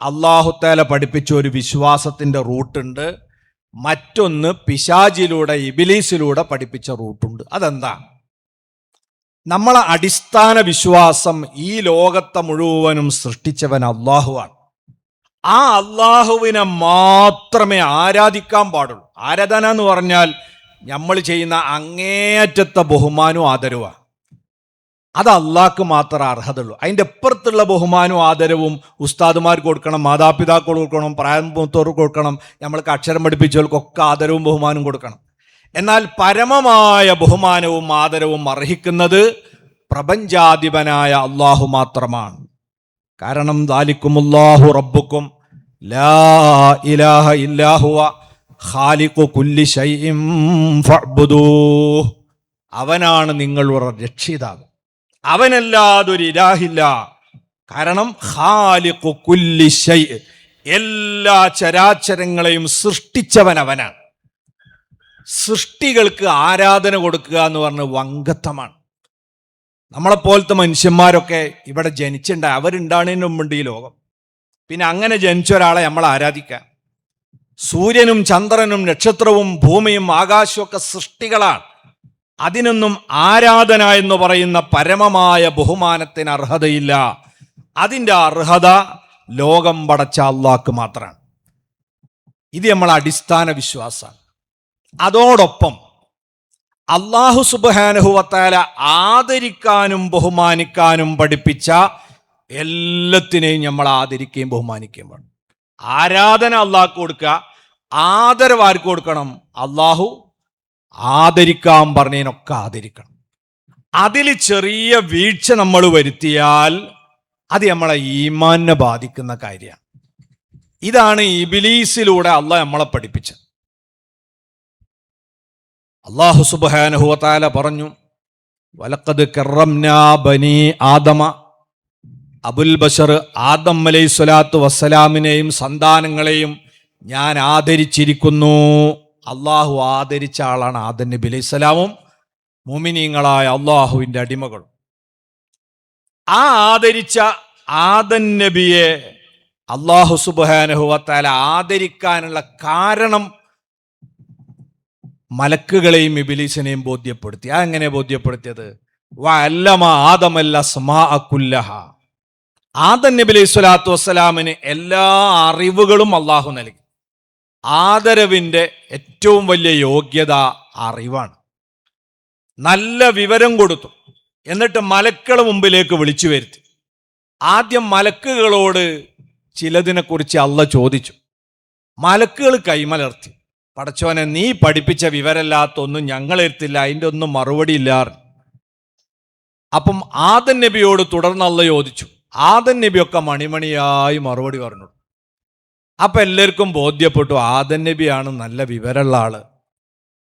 അല്ലാഹു തആല പഠിപ്പിച്ച ഒരു വിശ്വാസത്തിൻ്റെ റൂട്ടുണ്ട്. മറ്റൊന്ന് പിശാചിലൂടെ, ഇബ്ലീസിലൂടെ പഠിപ്പിച്ച റൂട്ടുണ്ട്. അതെന്താ? നമ്മളെ അടിസ്ഥാന വിശ്വാസം ഈ ലോകത്തെ മുഴുവനും സൃഷ്ടിച്ചവൻ അള്ളാഹുവാണ്. ആ അള്ളാഹുവിനെ മാത്രമേ ആരാധിക്കാൻ പാടുള്ളൂ. ആരാധന എന്ന് പറഞ്ഞാൽ നമ്മൾ ചെയ്യുന്ന അങ്ങേയറ്റത്തെ ബഹുമാനവും ആദരവുമാണ്. അത് അള്ളാഹ്ക്ക് മാത്രമേ അർഹതയുള്ളൂ. അതിൻ്റെ അപ്പുറത്തുള്ള ബഹുമാനവും ആദരവും ഉസ്താദുമാർക്ക് കൊടുക്കണം, മാതാപിതാക്കൾ കൊടുക്കണം, പ്രായമുത്തവർക്ക് കൊടുക്കണം, നമ്മൾക്ക് അക്ഷരം പഠിപ്പിച്ചവർക്കൊക്കെ ആദരവും ബഹുമാനവും കൊടുക്കണം. എന്നാൽ പരമമായ ബഹുമാനവും ആദരവും അർഹിക്കുന്നത് പ്രപഞ്ചാധിപനായ അള്ളാഹു മാത്രമാണ്. കാരണം ദാലിക്കുമുല്ലാഹു റബ്ബുക്കും ലാ ഇലാഹ ഇല്ലാ ഹുവ ഖാലിഖു കുല്ലി ശൈഇൻ ഫഅ്ബുദൂഹ്. അവനാണ് നിങ്ങളുടെ രക്ഷിതാവ്. അവനല്ലാതൊരു ഇലാഹില്ല. കാരണം ഖാലിഖു കുല്ലി ശൈ, എല്ലാ ചരാചരങ്ങളെയും സൃഷ്ടിച്ചവൻ അവനാണ്. സൃഷ്ടികൾക്ക് ആരാധന കൊടുക്കുക എന്ന് പറഞ്ഞ വങ്കത്തമാണ്. നമ്മളെപ്പോലത്തെ മനുഷ്യന്മാരൊക്കെ ഇവിടെ ജനിച്ചിട്ടുണ്ടായി, അവരുണ്ടാണതിന് മുമ്പുണ്ട് ഈ ലോകം. പിന്നെ അങ്ങനെ ജനിച്ച ഒരാളെ നമ്മൾ ആരാധിക്കാം? സൂര്യനും ചന്ദ്രനും നക്ഷത്രവും ഭൂമിയും ആകാശവും ഒക്കെ സൃഷ്ടികളാണ്. അതിനൊന്നും ആരാധന എന്ന് പറയുന്ന പരമമായ ബഹുമാനത്തിന് അർഹതയില്ല. അതിൻ്റെ അർഹത ലോകം പടച്ച അള്ളാഹ്ക്ക് മാത്രമാണ്. ഇത് നമ്മളെ അടിസ്ഥാന വിശ്വാസമാണ്. അതോടൊപ്പം അല്ലാഹു സുബ്ഹാനഹു വ തആല ആദരിക്കാനും ബഹുമാനിക്കാനും പഠിപ്പിച്ച എല്ലാത്തിനെയും നമ്മൾ ആദരിക്കുകയും ബഹുമാനിക്കുകയും വേണം. ആരാധന അള്ളാഹ്ക്ക് കൊടുക്കുക, ആദരവ് ആർക്ക് കൊടുക്കണം? അള്ളാഹു ആദരിക്കാൻ പറഞ്ഞതിനൊക്കെ ആദരിക്കണം. അതിൽ ചെറിയ വീഴ്ച നമ്മൾ വരുത്തിയാൽ അത് നമ്മളെ ഈമാനിനെ ബാധിക്കുന്ന കാര്യമാണ്. ഇതാണ് ഇബ്ലീസിലൂടെ അള്ളാഹ് നമ്മളെ പഠിപ്പിച്ചത്. അല്ലാഹു സുബ്ഹാനഹു വ തആല പറഞ്ഞു, വലഖദ് കറംനാ ബനി ആദമ, അബുൽ ബശർ ആദം അലൈഹിസ്സലാത്തു വസ്സലാമിനെയും സന്താനങ്ങളെയും ഞാൻ ആദരിച്ചിരിക്കുന്നു. അള്ളാഹു ആദരിച്ച ആളാണ് ആദം നബി അലൈഹിസ്സലാമും മുഅ്മിനീങ്ങളായ അള്ളാഹുവിൻ്റെ അടിമകളും. ആ ആദരിച്ച ആദം നബിയെ അല്ലാഹു സുബ്ഹാനഹു വ തആല ആദരിക്കാനുള്ള കാരണം മലക്കുകളെയും ഇബ്ലീസിനെയും ബോധ്യപ്പെടുത്തി. അതെങ്ങനെ ബോധ്യപ്പെടുത്തിയത്? വഅല്ലമ ആദമൽ അസ്മാഅ കുല്ലഹ, ആദം നബി അലൈഹി സ്വലാത്തു വസ്സലാമിന് എല്ലാ അറിവുകളും അള്ളാഹു നൽകി. ആദരവിൻ്റെ ഏറ്റവും വലിയ യോഗ്യത അറിവാണ്. നല്ല വിവരം കൊടുത്തു. എന്നിട്ട് മലക്കുകളെ മുമ്പിലേക്ക് വിളിച്ചു വരുത്തി. ആദ്യം മലക്കുകളോട് ചിലതിനെക്കുറിച്ച് അള്ളാഹ് ചോദിച്ചു. മലക്കുകൾ കൈമലർത്തി, പടച്ചോനെ, നീ പഠിപ്പിച്ച വിവരമില്ലാത്തൊന്നും ഞങ്ങളെടുത്തില്ല, അതിൻ്റെ ഒന്നും മറുപടി ഇല്ലാറ്. അപ്പം ആദം നബിയോട് തുടർന്ന് അള്ളാഹ് ചോദിച്ചു. ആദം നബിയൊക്കെ മണിമണിയായി മറുപടി പറഞ്ഞു. അപ്പൊ എല്ലാവർക്കും ബോധ്യപ്പെട്ടു ആദം നബിയാണ് നല്ല വിവരമുള്ള ആള്.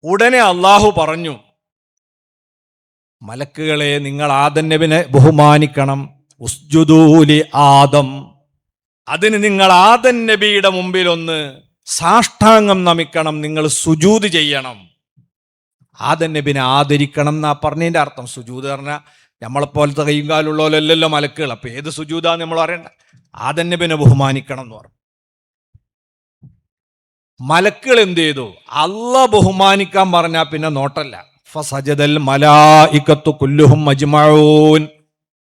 ഉടനെ അള്ളാഹു പറഞ്ഞു, മലക്കുകളെ, നിങ്ങൾ ആദം നബിനെ ബഹുമാനിക്കണം. ഉസ്ജുദൂലി ആദം, അതിന് നിങ്ങൾ ആദം നബിയുടെ മുമ്പിൽ ഒന്ന് സാഷ്ടാംഗം നമിക്കണം, നിങ്ങൾ സുജൂദ് ചെയ്യണം. ആദം നബിനെ ആദരിക്കണം എന്നാ പറഞ്ഞതിൻ്റെ അർത്ഥം. സുജൂദ് പറഞ്ഞാൽ നമ്മളെപ്പോലത്തെ കൈയും കാലുള്ളവരല്ലല്ലോ മലക്കുകൾ. അപ്പൊ ഏത് സുജൂദാന്ന് നമ്മൾ അറിയണ്ട. ആദം നബിനെ ബഹുമാനിക്കണം എന്ന് പറഞ്ഞു. മലക്കുകൾ എന്ത് ചെയ്തു? അള്ളാഹ് ബഹുമാനിക്കാൻ പറഞ്ഞാൽ പിന്നെ നോട്ടല്ല. ഫസജദൽ മലായികത്തു കുല്ലുഹും അജ്മഊൻ,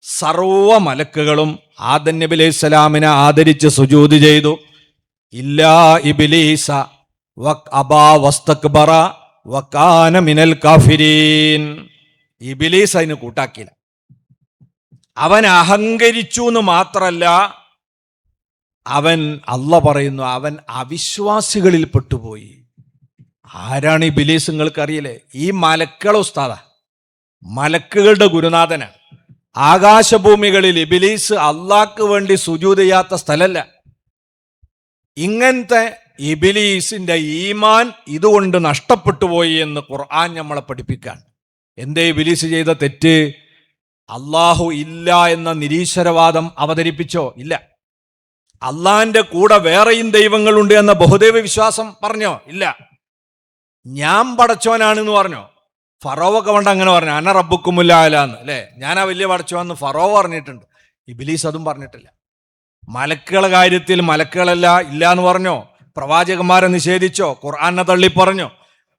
സർവ മലക്കുകളും ആദം നബി അലൈഹി സ്വലാമിനെ ആദരിച്ച് സുജൂദ് ചെയ്തു. ഇല്ലാ ഇബ്ലീസ വഅബാ വസ്തക്ബറ വകാന മിനൽ കാഫിരീൻ. ഇബ്ലീസ് അതിന് കൂട്ടാക്കിയില്ല. അവൻ അഹങ്കരിച്ചു എന്ന് മാത്രല്ല, അവൻ, അള്ളാഹ് പറയുന്നു, അവൻ അവിശ്വാസികളിൽ പെട്ടുപോയി. ആരാണ് ഇബ്ലീസ്? നിങ്ങൾക്ക് അറിയില്ലേ? ഈ മലക്കുകളുടെ ഉസ്താദാ, മലക്കുകളുടെ ഗുരുനാഥനാണ്. ആകാശഭൂമികളിൽ ഇബ്ലീസ് അള്ളാഹ്ക്ക് വേണ്ടി സുജൂദ് ചെയ്യാത്ത സ്ഥലമല്ല. ഇങ്ങനത്തെ ഇബ്ലീസിന്റെ ഈമാൻ ഇതുകൊണ്ട് നഷ്ടപ്പെട്ടു പോയി എന്ന് ഖുർആൻ നമ്മളെ പഠിപ്പിക്കാൻ. എന്തേ ഇബ്ലീസ് ചെയ്ത തെറ്റ്? അള്ളാഹു ഇല്ല എന്ന നിരീശ്വരവാദം അവതരിപ്പിച്ചോ? ഇല്ല. അള്ളാഹിന്റെ കൂടെ വേറെയും ദൈവങ്ങളുണ്ട് എന്ന ബഹുദൈവ വിശ്വാസം പറഞ്ഞോ? ഇല്ല. ഞാൻ പടച്ചോനാണെന്ന് പറഞ്ഞോ? ഫറോവൊക്കെ പണ്ട് അങ്ങനെ പറഞ്ഞു, അന റബ്ബുക്കുമുൽ അഅ്ലാന്ന്, അല്ലേ, ഞാനാ വലിയ പടച്ചോന്ന് ഫറോവ പറഞ്ഞിട്ടുണ്ട്. ഇബ്ലീസ് അതും പറഞ്ഞിട്ടില്ല. മലക്കുകളുടെ കാര്യത്തിൽ മലക്കുകളല്ല ഇല്ല എന്ന് പറഞ്ഞോ? പ്രവാചകന്മാരെ നിഷേധിച്ചോ? ഖുർആനെ തള്ളിപ്പറഞ്ഞോ?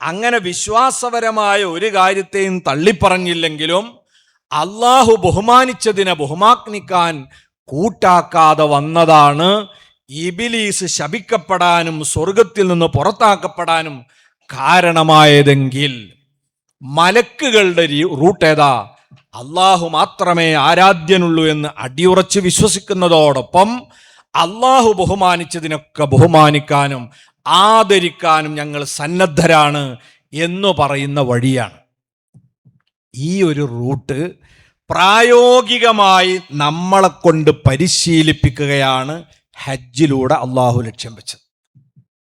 അങ്ങനെ വിശ്വാസപരമായ ഒരു കാര്യത്തെയും തള്ളിപ്പറഞ്ഞില്ലെങ്കിലും അള്ളാഹു ബഹുമാനിച്ചതിനെ ബഹുമാനിക്കാൻ കൂട്ടാക്കാതെ വന്നതാണ് ഇബ്ലീസ് ശപിക്കപ്പെടാനും സ്വർഗത്തിൽ നിന്ന് പുറത്താക്കപ്പെടാനും കാരണമായതെങ്കിൽ മലക്കുകളുടെ റൂട്ട് ഏതാ? അള്ളാഹു മാത്രമേ ആരാധ്യനുള്ളൂ എന്ന് അടിയുറച്ച് വിശ്വസിക്കുന്നതോടൊപ്പം അള്ളാഹു ബഹുമാനിച്ചതിനൊക്കെ ബഹുമാനിക്കാനും ആദരിക്കാനും ഞങ്ങൾ സന്നദ്ധരാണ് എന്ന് പറയുന്ന വഴിയാണ്. ഈ ഒരു റൂട്ട് പ്രായോഗികമായി നമ്മളെ കൊണ്ട് പരിശീലിപ്പിക്കുകയാണ് ഹജ്ജിലൂടെ അള്ളാഹു ലക്ഷ്യം വെച്ചത്.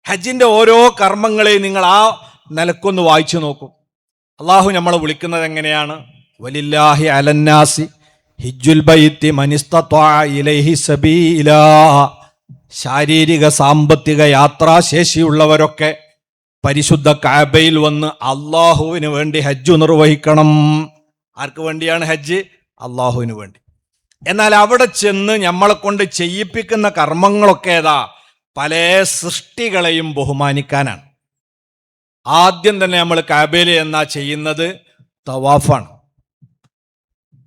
ഹജ്ജിന്റെ ഓരോ കർമ്മങ്ങളെയും നിങ്ങൾ ആ നിലക്കൊന്ന് വായിച്ചു നോക്കും. അള്ളാഹു നമ്മളെ വിളിക്കുന്നത് എങ്ങനെയാണ്? വലില്ലാഹി അലന്നാസി ഹിജ്ജുൽ ബൈത്തി മനിസ്തത്വഅ ഇലൈഹി സബീലാ. ശാരീരിക സാമ്പത്തിക യാത്രാശേഷിയുള്ളവരൊക്കെ പരിശുദ്ധ കഅബയിൽ വന്ന് അള്ളാഹുവിന് വേണ്ടി ഹജ്ജ് നിർവഹിക്കണം. ആർക്ക് വേണ്ടിയാണ് ഹജ്ജ്? അള്ളാഹുവിന് വേണ്ടി. എന്നാൽ അവിടെ ചെന്ന് നമ്മളെ കൊണ്ട് ചെയ്യിപ്പിക്കുന്ന കർമ്മങ്ങളൊക്കെ ഏതാ? പല സൃഷ്ടികളെയും ബഹുമാനിക്കാനാണ്. ആദ്യം തന്നെ നമ്മൾ കഅബയിൽ എന്നാ ചെയ്യുന്നത്? തവാഫാണ്.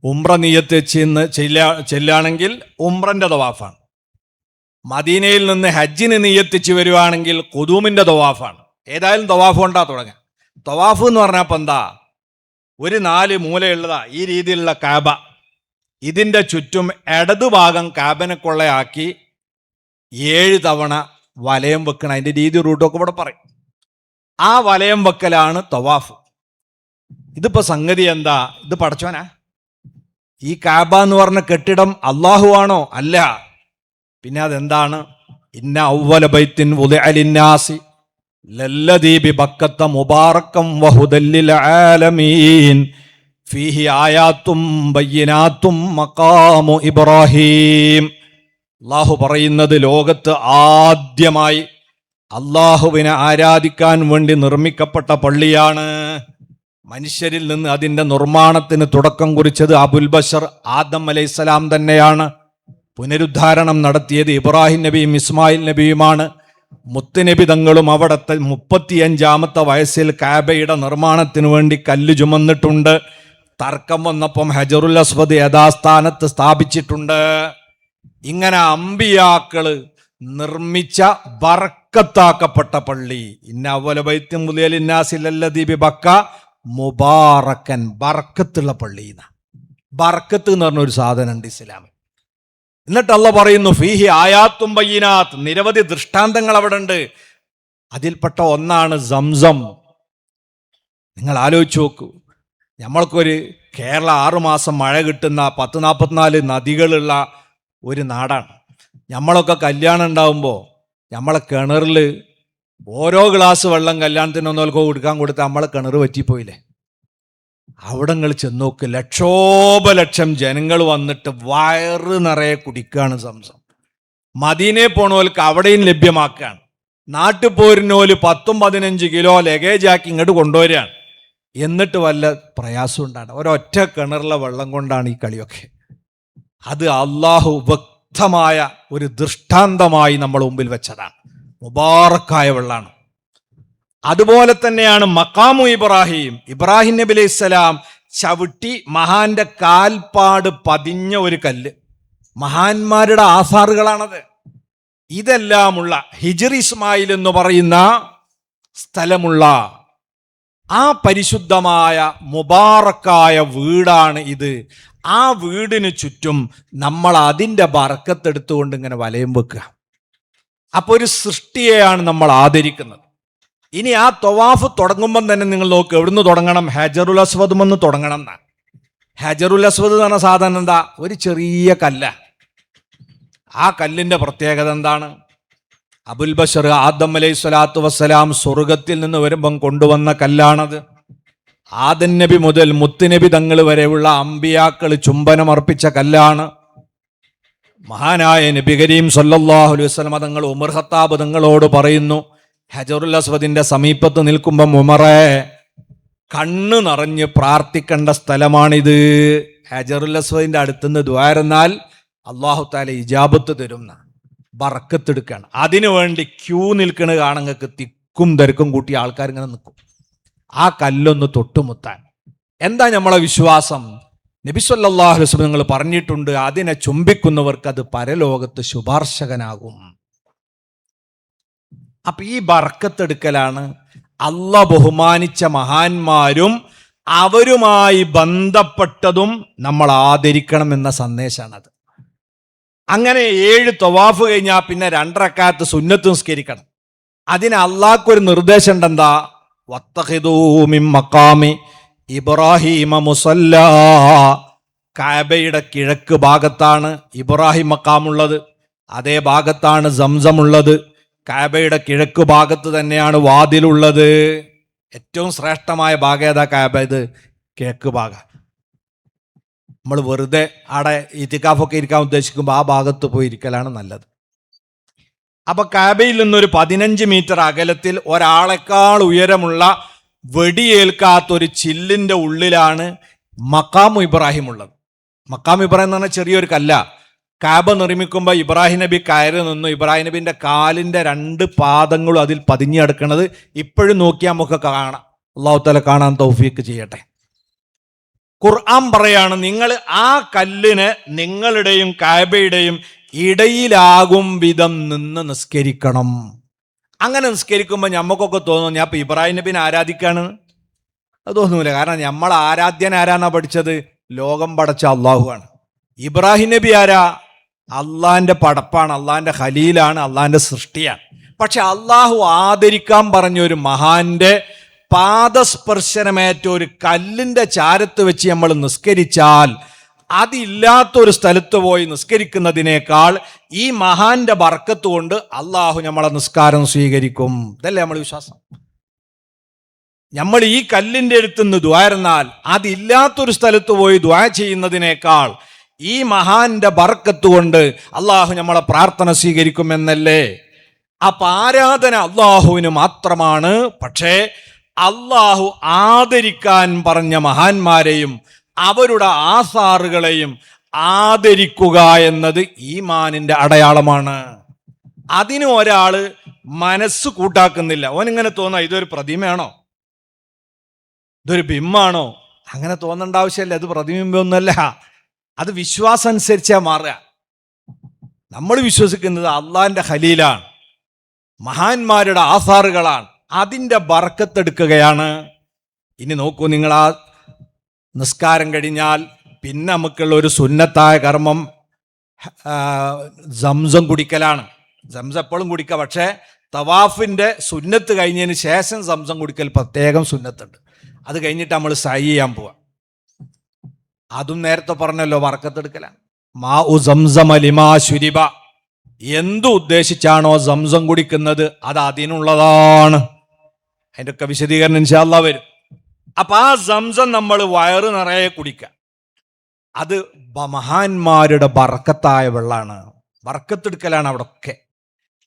ഉംറ നിയ്യത്ത് ചെല്ലുകയാണെങ്കിൽ ഉംറന്റെ തവാഫാണ്. മദീനയിൽ നിന്ന് ഹജ്ജിന് നിയ്യത്തിച്ച് വരുവാണെങ്കിൽ ഖുദൂമിന്റെ തവാഫാണ്. ഏതായാലും തവാഫ് കൊണ്ടാ തുടങ്ങാം. തവാഫ് എന്ന് പറഞ്ഞപ്പോൾ എന്താ? ഒരു 4 മൂലയുള്ളതാ ഈ രീതിയിലുള്ള കാബ. ഇതിൻ്റെ ചുറ്റും ഇടതുഭാഗം കാബനെ കൊള്ളയാക്കി 7 തവണ വലയം വെക്കണം. അതിൻ്റെ രീതി റൂട്ടൊക്കെ ഇവിടെ പറയും. ആ വലയം വെക്കലാണ് തവാഫ്. ഇതിപ്പോ സംഗതി എന്താ? ഇത് പടച്ചോനാ? ഈ കാബ എന്ന് പറഞ്ഞ കെട്ടിടം അള്ളാഹു ആണോ? അല്ല. പിന്നെ അതെന്താണ്? ഇന്ന അവ്വല ബൈത്തിൻ വുദിഅ ലിന്നാസി ലല്ലദീ ബിബക്കത്ത മുബാറകം വഹുദൽ ലിൽ ആലമീൻ ഫീഹി ആയാത്തും ബയ്യിനാത്തും മഖാമു ഇബ്രാഹീം. അള്ളാഹു പറയുന്നത് ലോകത്ത് ആദ്യമായി അള്ളാഹുവിനെ ആരാധിക്കാൻ വേണ്ടി നിർമ്മിക്കപ്പെട്ട പള്ളിയാണ്. മനുഷ്യരിൽ നിന്ന് അതിൻ്റെ നിർമ്മാണത്തിന് തുടക്കം കുറിച്ചത് അബുൽ ബഷർ ആദം അലൈഹിസ്സലാം തന്നെയാണ്. പുനരുദ്ധാരണം നടത്തിയത് ഇബ്രാഹിം നബിയും ഇസ്മായിൽ നബിയുമാണ്. മുത്തുനബി തങ്ങളും അവിടുത്തെ 35-ാമത്തെ വയസ്സിൽ കാബയുടെ നിർമ്മാണത്തിന് വേണ്ടി കല്ല് ചുമന്നിട്ടുണ്ട്. തർക്കം വന്നപ്പം ഹജറുൽ അസ്വദ് യഥാസ്ഥാനത്ത് സ്ഥാപിച്ചിട്ടുണ്ട്. ഇങ്ങനെ അമ്പിയാക്കള് നിർമ്മിച്ച ബർക്കത്താക്കപ്പെട്ട പള്ളി. ഇന്ന അവ്വല ബൈത്തിൻ വുദിഅ ലിന്നാസി ലല്ലദീ ബിബക്ക മുബാറക്കൻ, ബർക്കത്തുള്ള പള്ളി. ബർക്കത്ത് എന്ന് പറഞ്ഞ ഒരു സാധനം ഉണ്ട് ഇസ്ലാമിൽ. എന്നിട്ട് അല്ലാഹു പറയുന്നു ഫീഹി ആയാത്തും ബയ്യിനാത്ത്, നിരവധി ദൃഷ്ടാന്തങ്ങൾ അവിടെ ഉണ്ട്. അതിൽപ്പെട്ട ഒന്നാണ് സംസം. നിങ്ങൾ ആലോചിച്ച് നോക്കൂ, നമ്മൾക്കൊരു കേരള 6 മാസം മഴ കിട്ടുന്ന 10-44 നദികളുള്ള ഒരു നാടാണ്. നമ്മളൊക്കെ കല്യാണം ഉണ്ടാവുമ്പോൾ നമ്മളെ കിണറിൽ ഓരോ ഗ്ലാസ് വെള്ളം കല്യാണത്തിനൊന്നൊക്കെ കൊടുക്കാൻ നമ്മളെ കിണർ പറ്റിപ്പോയില്ലേ? അവിടങ്ങൾ ചെന്ന് നോക്ക്, ലക്ഷോപലക്ഷം ജനങ്ങൾ വന്നിട്ട് വയറ് നിറയെ കുടിക്കുകയാണ് സംസം. മദീനയിൽ പോണവർക്ക് അവിടെയും ലഭ്യമാക്കുകയാണ്. നാട്ടിൽ പോരുന്നോല് 10-15 കിലോ ലഗേജാക്കി ഇങ്ങോട്ട് കൊണ്ടുവരികയാണ്. എന്നിട്ട് വല്ല പ്രയാസം ഉണ്ടാണ്? ഒരൊറ്റ കിണറിലെ വെള്ളം കൊണ്ടാണ് ഈ കളിയൊക്കെ. അത് അള്ളാഹു വ്യക്തമായ ഒരു ദൃഷ്ടാന്തമായി നമ്മൾ മുമ്പിൽ വെച്ചതാണ്. മുബാറക്കായ വെള്ളമാണ്. അതുപോലെ തന്നെയാണ് മഖാമു ഇബ്രാഹിം. ഇബ്രാഹിം നബി അലൈഹിസ്സലാം ചവിട്ടി മഹാന്റെ കാൽപ്പാട് പതിഞ്ഞ ഒരു കല്ല്. മഹാന്മാരുടെ ആസാറുകളാണത്. ഇതെല്ലാമുള്ള ഹിജ്ർ ഇസ്മായിൽ എന്ന് പറയുന്ന സ്ഥലമുള്ള ആ പരിശുദ്ധമായ മുബാറക്കായ വീടാണ് ഇത്. ആ വീടിന് ചുറ്റും നമ്മൾ അതിൻ്റെ ബർക്കത്തെടുത്തുകൊണ്ട് ഇങ്ങനെ വലയം വെക്കുക. അപ്പൊ ഒരു സൃഷ്ടിയെയാണ് നമ്മൾ ആദരിക്കുന്നത്. ഇനി ആ തവാഫ് തുടങ്ങുമ്പം തന്നെ നിങ്ങൾ നോക്ക്, എവിടുന്ന് തുടങ്ങണം? ഹജറുൽ അസ്വദ് എന്ന് തുടങ്ങണം എന്നാണ്. ഹജറുൽ അസ്വദ് എന്ന് പറഞ്ഞ സാധനം എന്താ? ഒരു ചെറിയ കല്ല. ആ കല്ലിന്റെ പ്രത്യേകത എന്താണ്? അബുൽ ബഷർ ആദം അലൈഹി സ്വലാത്തു വസ്സലാം സ്വർഗത്തിൽ നിന്ന് വരുമ്പം കൊണ്ടുവന്ന കല്ലാണത്. ആദം നബി മുതൽ മുത്തുനബി തങ്ങൾ വരെയുള്ള അമ്പിയാക്കൾ ചുംബനമർപ്പിച്ച കല്ലാണ്. മഹാനായ നബി കരീം സല്ലല്ലാഹു അലൈഹി വസല്ലം തങ്ങൾ ഉമർ ഖത്താബ് തങ്ങളോട് പറയുന്നു, ഹജറുൽ അസ്വദിന്റെ സമീപത്ത് നിൽക്കുമ്പം ഉമറേ, കണ്ണ് നിറഞ്ഞ് പ്രാർത്ഥിക്കേണ്ട സ്ഥലമാണിത്. ഹജറുൽ അസ്വദിന്റെ അടുത്തുനിന്ന് ദ്വാരുന്നാൽ അള്ളാഹു തആല ഇജാബത്ത് തരുന്ന ബർക്കത്തെടുക്കുകയാണ്. അതിനുവേണ്ടി ക്യൂ നിൽക്കണ കാണങ്ങൾക്ക് തിക്കും തിരക്കും കൂട്ടി ആൾക്കാർ ഇങ്ങനെ നിൽക്കും ആ കല്ലൊന്ന് തൊട്ടുമുത്താൻ. എന്താ നമ്മളെ വിശ്വാസം? നബി സല്ലല്ലാഹു അലൈഹി വസല്ലം നിങ്ങൾ പറഞ്ഞിട്ടുണ്ട്, അതിനെ ചുംബിക്കുന്നവർക്ക് അത് പരലോകത്ത് ശുപാർശകനാകും. അപ്പൊ ഈ ബർക്കത്തെടുക്കലാണ് അല്ലാഹ് ബഹുമാനിച്ച മഹാന്മാരും അവരുമായി ബന്ധപ്പെട്ടതും നമ്മൾ ആദരിക്കണം എന്ന സന്ദേശമാണത്. അങ്ങനെ 7 തവാഫ് കഴിഞ്ഞാൽ പിന്നെ 2 റക്അത്ത് സുന്നത്ത് നിസ്കരിക്കണം. അതിന് അള്ളാഹ്ക്കൊരു നിർദ്ദേശം ഉണ്ട്. എന്താ? വത്തഖിദൂ മിൻ മഖാമി ഇബ്രാഹിമ മുസല്ലാ. കഅബയുടെ കിഴക്ക് ഭാഗത്താണ് ഇബ്രാഹിം മഖാമുള്ളത്. അതേ ഭാഗത്താണ് സംസം ഉള്ളത്. കഅബയുടെ കിഴക്ക് ഭാഗത്ത് തന്നെയാണ് വാതിലുള്ളത്. ഏറ്റവും ശ്രേഷ്ഠമായ ഭാഗം ഏതാ? കഅബ. ഇത് കിഴക്ക് ഭാഗം. നമ്മൾ വെറുതെ അവിടെ ഇത്തിക്കാഫൊക്കെ ഇരിക്കാൻ ഉദ്ദേശിക്കുമ്പോൾ ആ ഭാഗത്ത് പോയി ഇരിക്കലാണ് നല്ലത്. അപ്പൊ കാബയിൽ നിന്നൊരു 15 മീറ്റർ അകലത്തിൽ ഒരാളെക്കാൾ ഉയരമുള്ള വെടിയേൽക്കാത്തൊരു ചില്ലിന്റെ ഉള്ളിലാണ് മഖാമു ഇബ്രാഹിം ഉള്ളത്. മഖാം ഇബ്രാഹിം എന്ന് പറഞ്ഞാൽ ചെറിയൊരു കല്ല. കാബ നിർമ്മിക്കുമ്പോൾ ഇബ്രാഹിം നബി കയറി നിന്നു. ഇബ്രാഹിം നബിന്റെ കാലിന്റെ 2 പാദങ്ങളും അതിൽ പതിഞ്ഞു കിടക്കുന്നത് ഇപ്പോഴും നോക്കിയാൽ നമുക്ക് കാണാം. അള്ളാഹു തആല കാണാൻ തൗഫീക്ക് ചെയ്യട്ടെ. ഖുർആൻ പറയാണ്, നിങ്ങൾ ആ കല്ലിന് നിങ്ങളുടെയും കാബയുടെയും ഇടയിലാകും വിധം നിന്ന് നിസ്കരിക്കണം. അങ്ങനെ നിസ്കരിക്കുമ്പോൾ നമുക്കൊക്കെ തോന്നും ഞാൻ ഇപ്പം ഇബ്രാഹിം നബിനെ ആരാധിക്കാണ്. അത് തോന്നൂല. കാരണം നമ്മൾ ആരാധ്യൻ ആരാന്നാ പഠിച്ചത്? ലോകം പടച്ച അള്ളാഹുവാണ്. ഇബ്രാഹിം നബി ആരാ? അള്ളാഹിന്റെ പടപ്പാണ്, അള്ളാഹിന്റെ ഖലീലാണ്, അള്ളാഹിന്റെ സൃഷ്ടിയാണ്. പക്ഷെ അള്ളാഹു ആദരിക്കാൻ പറഞ്ഞ ഒരു മഹാന്റെ പാദസ്പർശനമേറ്റ ഒരു കല്ലിന്റെ ചാരത്ത് വെച്ച് നമ്മൾ നിസ്കരിച്ചാൽ അതില്ലാത്തൊരു സ്ഥലത്ത് പോയി നിസ്കരിക്കുന്നതിനേക്കാൾ ഈ മഹാന്റെ ബർക്കത്ത് കൊണ്ട് അള്ളാഹു നമ്മളെ നിസ്കാരം സ്വീകരിക്കും. ഇതല്ലേ നമ്മൾ വിശ്വാസം? നമ്മൾ ഈ കല്ലിന്റെ അടുത്ത് നിന്ന് ദ്വാരുന്നാൽ അതില്ലാത്തൊരു സ്ഥലത്ത് പോയി ദ്വാ ചെയ്യുന്നതിനേക്കാൾ ഈ മഹാന്റെ ബർക്കത്ത് കൊണ്ട് അള്ളാഹു നമ്മളെ പ്രാർത്ഥന സ്വീകരിക്കുമെന്നല്ലേ? അപ്പൊ ആരാധന അള്ളാഹുവിന് മാത്രമാണ്. പക്ഷേ അള്ളാഹു ആദരിക്കാൻ പറഞ്ഞ മഹാന്മാരെയും അവരുടെ ആസാറുകളെയും ആദരിക്കുക എന്നത് ഈമാനിന്റെ അടയാളമാണ്. അതിന് ഒരാള് മനസ്സ് കൂട്ടാക്കുന്നില്ല. ഓനിങ്ങനെ തോന്നാ ഇതൊരു പ്രതിമയാണോ, ഇതൊരു ബിംബാണോ? അങ്ങനെ തോന്നേണ്ട ആവശ്യമില്ല. അത് പ്രതിബിംബമൊന്നുമല്ല, അത് വിശ്വാസം അനുസരിച്ചാ മാറുക. നമ്മൾ വിശ്വസിക്കുന്നത് അള്ളാഹിന്റെ ഖലീലാണ്, മഹാന്മാരുടെ ആസാറുകളാണ്, അതിൻ്റെ ബർക്കത്തെടുക്കുകയാണ്. ഇനി നോക്കൂ നിങ്ങൾ, ആ നിസ്കാരം കഴിഞ്ഞാൽ പിന്നെ നമുക്കുള്ള ഒരു സുന്നത്തായ കർമ്മം സംസം കുടിക്കലാണ്. സംസം എപ്പോഴും കുടിക്കുക, പക്ഷേ തവാഫിൻ്റെ സുന്നത്ത് കഴിഞ്ഞതിന് ശേഷം സംസം കുടിക്കൽ പ്രത്യേകം സുന്നത്തുണ്ട്. അത് കഴിഞ്ഞിട്ട് നമ്മൾ സഅയ് ചെയ്യാൻ പോവാ. അതും നേരത്തെ പറഞ്ഞല്ലോ, ബർക്കത്തെടുക്കലാണ്. മാ ഉ സംസം ലിമാ ശുരിബ, എന്തു ഉദ്ദേശിച്ചാണോ സംസം കുടിക്കുന്നത് അത് അതിനുള്ളതാണ്. അതിൻ്റെ ഒക്കെ വിശദീകരണം ഇൻഷാ അല്ലാഹ് വരും. അപ്പൊ ആ സംസം നമ്മൾ വയറ് നിറയെ കുടിക്കുക. അത് മഹാന്മാരുടെ ബർക്കത്തായ വെള്ളമാണ്, ബർക്കത്തെടുക്കലാണ് അവിടെ ഒക്കെ.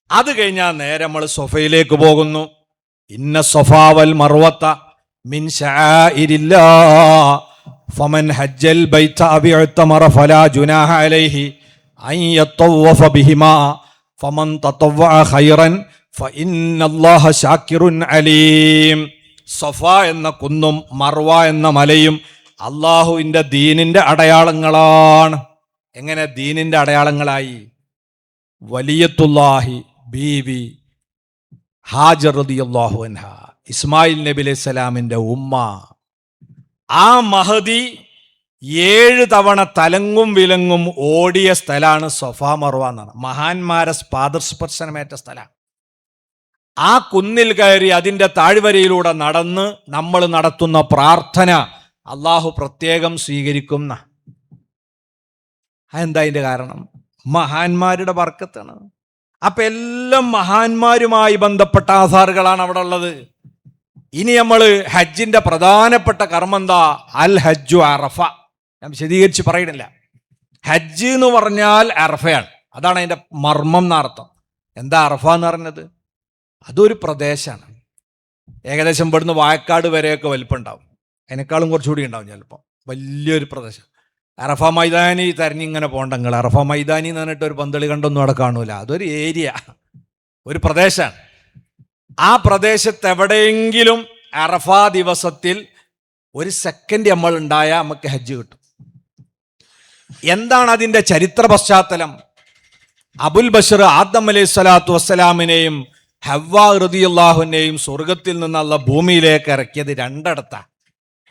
അത് കഴിഞ്ഞാൽ നേരെ നമ്മൾ സൊഫയിലേക്ക് പോകുന്നു. ഇന്ന സൊഫാ വൽ മർവത മിൻ ശആഇരില്ലാഹ് ഫമൻ ഹജ്ജൽ ബൈത അവ ഇഅ്തമറ ഫലാ ജുനാഹ അലൈഹി അൻ യതവഫ ബിഹിമാ ഫമൻ തതവഅ ഖൈറൻ ഫഇന്നല്ലാഹ ശാകിറുൻ അലീം. സഫ എന്ന കുന്നും മർവ എന്ന മലയും അള്ളാഹുവിൻ്റെ ദീനിന്റെ അടയാളങ്ങളാണ്. എങ്ങനെ ദീനിന്റെ അടയാളങ്ങളായി? വലിയത്തുല്ലാഹി ബീവി ഹാജർ റളിയല്ലാഹു അൻഹ, ഇസ്മായിൽ നബി അലൈഹി സ്വലാമിന്റെ ഉമ്മ. ആ മഹദി 7 തവണ തലങ്ങും വിലങ്ങും ഓടിയ സ്ഥലമാണ് സഫ മർവ എന്നാണ്. മഹാന്മാരെ പാദസ്പർശനമേറ്റ സ്ഥലമാണ്. ആ കുന്നിൽ കയറി അതിൻ്റെ താഴ്വരയിലൂടെ നടന്ന് നമ്മൾ നടത്തുന്ന പ്രാർത്ഥന അള്ളാഹു പ്രത്യേകം സ്വീകരിക്കുന്ന. അതെന്താ അതിൻ്റെ കാരണം? മഹാന്മാരുടെ ബർക്കത്താണ്. അപ്പൊ എല്ലാം മഹാന്മാരുമായി ബന്ധപ്പെട്ട ആധാറുകളാണ് അവിടെ ഉള്ളത്. ഇനി നമ്മൾ ഹജ്ജിന്റെ പ്രധാനപ്പെട്ട കർമ്മം എന്താ? അൽ ഹജ്ജു അറഫ. ഞാൻ വിശദീകരിച്ച് പറയണില്ല. ഹജ്ജ് എന്ന് പറഞ്ഞാൽ അറഫയാണ്. അതാണ് അതിൻ്റെ മർമ്മം എന്നർത്ഥം. എന്താ അറഫ എന്ന് പറഞ്ഞത്? അതൊരു പ്രദേശമാണ്. ഏകദേശം ഇവിടുന്ന് വായക്കാട് വരെയൊക്കെ വലിപ്പമുണ്ടാവും. അതിനേക്കാളും കുറച്ചുകൂടി ഉണ്ടാവും ചിലപ്പോൾ. വലിയൊരു പ്രദേശം. അറഫ മൈതാനി തെരഞ്ഞിങ്ങനെ പോകണ്ടെങ്കിൽ അറഫ മൈതാനി എന്ന് പറഞ്ഞിട്ട് ഒരു പന്തളി കണ്ടൊന്നും അവിടെ കാണൂല. അതൊരു ഏരിയ, ഒരു പ്രദേശമാണ്. ആ പ്രദേശത്ത് എവിടെയെങ്കിലും അറഫ ദിവസത്തിൽ ഒരു സെക്കൻഡ് നമ്മൾ ഉണ്ടായാൽ നമുക്ക് ഹജ്ജ് കിട്ടും. എന്താണ് അതിൻ്റെ ചരിത്ര പശ്ചാത്തലം? അബുൽ ബഷർ ആദം അലൈഹി സ്വലാത്തു വസ്സലാമിനെയും ഹവ്വാ റളിയല്ലാഹുവിനെയും സ്വർഗത്തിൽ നിന്നുള്ള ഭൂമിയിലേക്ക് ഇറക്കിയത് 2 ഇടത്താണ്.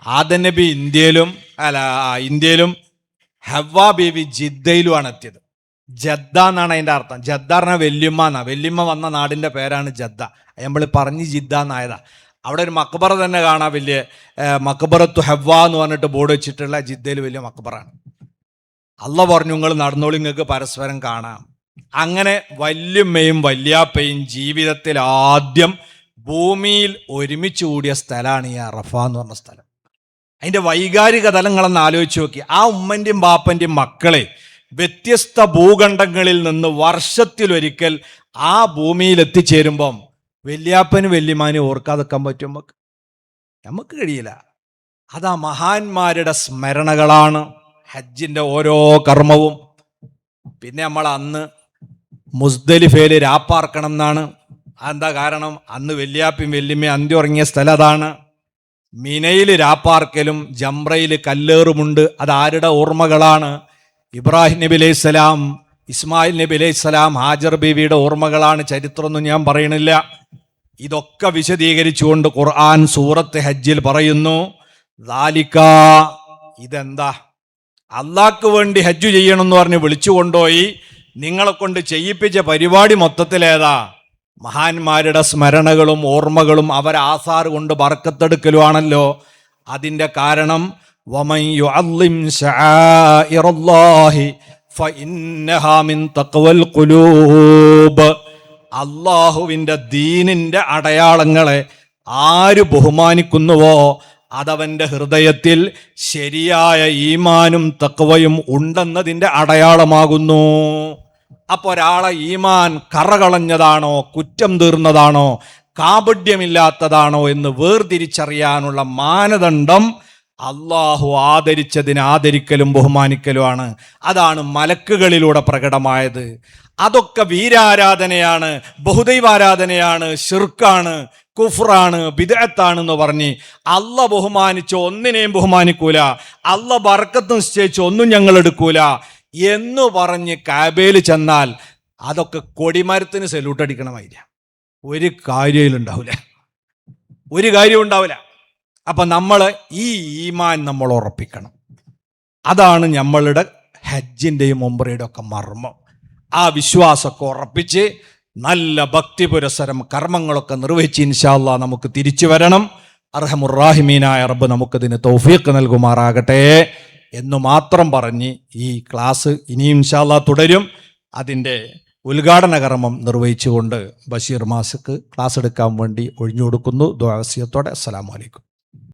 ആദം നബി ഇന്ത്യയിലും ഹവ്വാ ബീവി ജിദ്ദയിലുമാണ് എത്തിയത്. ജദ്ദ എന്നാണ് അതിൻ്റെ അർത്ഥം. ജദ്ദ പറഞ്ഞാൽ വല്യമ്മ എന്നാ. വല്യമ്മ വന്ന നാടിൻ്റെ പേരാണ് ജദ്ദ. നമ്മൾ പറഞ്ഞ് ജിദ്ദ എന്നായതാ. അവിടെ ഒരു മക്ബറ തന്നെ കാണാം, വലിയ മക്ബറത്തു ഹവ്വാ എന്ന് പറഞ്ഞിട്ട് ബോർഡ് വെച്ചിട്ടുള്ള ജിദ്ദയിൽ വലിയ മക്ബറാണ്. അള്ളാഹ് പറഞ്ഞു നിങ്ങൾ നടന്നോളി, നിങ്ങൾക്ക് പരസ്പരം കാണാം. അങ്ങനെ വല്യമ്മയും വല്യാപ്പയും ജീവിതത്തിൽ ആദ്യം ഭൂമിയിൽ ഒരുമിച്ച് കൂടിയ സ്ഥലമാണ് ഈ അറഫ എന്ന് പറഞ്ഞ സ്ഥലം. അതിൻ്റെ വൈകാരിക തലങ്ങളെന്ന് ആലോചിച്ച് നോക്കി. ആ ഉമ്മൻ്റെയും ബാപ്പൻ്റെയും മക്കളെ വ്യത്യസ്ത ഭൂഖണ്ഡങ്ങളിൽ നിന്ന് വർഷത്തിലൊരിക്കൽ ആ ഭൂമിയിൽ എത്തിച്ചേരുമ്പം വല്യാപ്പനും വല്യമാനും ഓർക്കാതെക്കാൻ പറ്റും? നമുക്ക് കഴിയില്ല. അതാ മഹാന്മാരുടെ സ്മരണകളാണ് ഹജ്ജിൻ്റെ ഓരോ കർമ്മവും. പിന്നെ നമ്മൾ അന്ന് മുസ്ദലിഫയിൽ രാപ്പാർക്കണം എന്നാണ്. അതെന്താ കാരണം? അന്ന് വല്യാപ്പയും വല്യമ്മയും അന്ത്യം ഉറങ്ങിയ സ്ഥലം അതാണ്. മിനയിൽ രാപ്പാർക്കലും ജംറയിൽ കല്ലേറുമുണ്ട്. അതാരുടെ ഓർമ്മകളാണ്? ഇബ്രാഹിം നബി അലൈഹി സ്വലാം, ഇസ്മായിൽ നബി അലൈഹി സ്വലാം, ഹാജർ ബീവിയുടെ ഓർമ്മകളാണ്. ചരിത്രമൊന്നും ഞാൻ പറയണില്ല. ഇതൊക്കെ വിശദീകരിച്ചുകൊണ്ട് ഖുർആൻ സൂറത്ത് ഹജ്ജിൽ പറയുന്നു, ദാലിക, ഇതെന്താ? അള്ളാഹ്ക്ക് വേണ്ടി ഹജ്ജ് ചെയ്യണം എന്ന് പറഞ്ഞ് വിളിച്ചു കൊണ്ടുപോയി നിങ്ങളെ കൊണ്ട് ചെയ്യിപ്പിച്ച പരിപാടി മൊത്തത്തിലേതാ? മഹാന്മാരുടെ സ്മരണകളും ഓർമ്മകളും ആസാർ കൊണ്ട് ബർക്കത്തെടുക്കലുമാണല്ലോ. അതിൻ്റെ കാരണം വമൻ യുഅള്ളിം ശആഇറല്ലാഹി ഫഇന്നഹാ മിൻ തഖ്വൽ ഖുലൂബ്. അള്ളാഹുവിൻ്റെ ദീനിൻ്റെ അടയാളങ്ങളെ ആര് ബഹുമാനിക്കുന്നുവോ അതവൻ്റെ ഹൃദയത്തിൽ ശരിയായ ഈമാനും തഖ്വയും ഉണ്ടെന്നതിൻ്റെ അടയാളമാകുന്നു. അപ്പോൾ ഒരാളെ ഈമാൻ കറകളഞ്ഞതാണോ, കുറ്റം തീർന്നതാണോ, കാപഢ്യമില്ലാത്തതാണോ എന്ന് വേർതിരിച്ചറിയാനുള്ള മാനദണ്ഡം അള്ളാഹു ആദരിച്ചതിന് ആദരിക്കലും ബഹുമാനിക്കലുമാണ്. അതാണ് മലക്കുകളിലൂടെ പ്രകടമായത്. അതൊക്കെ വീരാരാധനയാണ്, ബഹുദൈവാരാധനയാണ്, ശിർക്കാണ്, കുഫ്റാണ്, ബിദ്അത്താണെന്ന് പറഞ്ഞ് അള്ള ബഹുമാനിച്ച ഒന്നിനെയും ബഹുമാനിക്കൂല, അള്ള ബർക്കത്ത് നിശ്ചയിച്ച ഒന്നും ഞങ്ങൾ എടുക്കൂല എന്ന് പറഞ്ഞ് കാബയിൽ ചെന്നാൽ അതൊക്കെ കൊടിമരത്തിന് സല്യൂട്ട് അടിക്കണമായില്ല. ഒരു കാര്യത്തിലുണ്ടാവില്ല, ഒരു കാര്യവും ഉണ്ടാവില്ല. അപ്പം നമ്മൾ ഈ ഈമാൻ നമ്മൾ ഉറപ്പിക്കണം. അതാണ് നമ്മളുടെ ഹജ്ജിൻ്റെയും ഉംറയുടെ ഒക്കെ മർമ്മം. ആ വിശ്വാസമൊക്കെ ഉറപ്പിച്ച് നല്ല ഭക്തി പുരസരം കർമ്മങ്ങളൊക്കെ നിർവഹിച്ച് ഇൻഷാ അല്ലാഹ് നമുക്ക് തിരിച്ചു വരണം. അർഹമുർ-റാഹിമീനായ റബ്ബ് നമുക്കതിന് തൗഫീഖ് നൽകുമാറാകട്ടെ എന്ന് മാത്രം പറഞ്ഞ് ഈ ക്ലാസ് ഇനിയും ഇൻഷാ അല്ലാഹ് തുടരും. അതിൻ്റെ ഉദ്ഘാടന കർമ്മം നിർവഹിച്ചുകൊണ്ട് ബഷീർ മാസ്ക്ക് ക്ലാസ് എടുക്കാൻ വേണ്ടി ഒഴിഞ്ഞു കൊടുക്കുന്നു. ദുആ വസിയത്തോടെ അസ്സലാമു അലൈക്കും.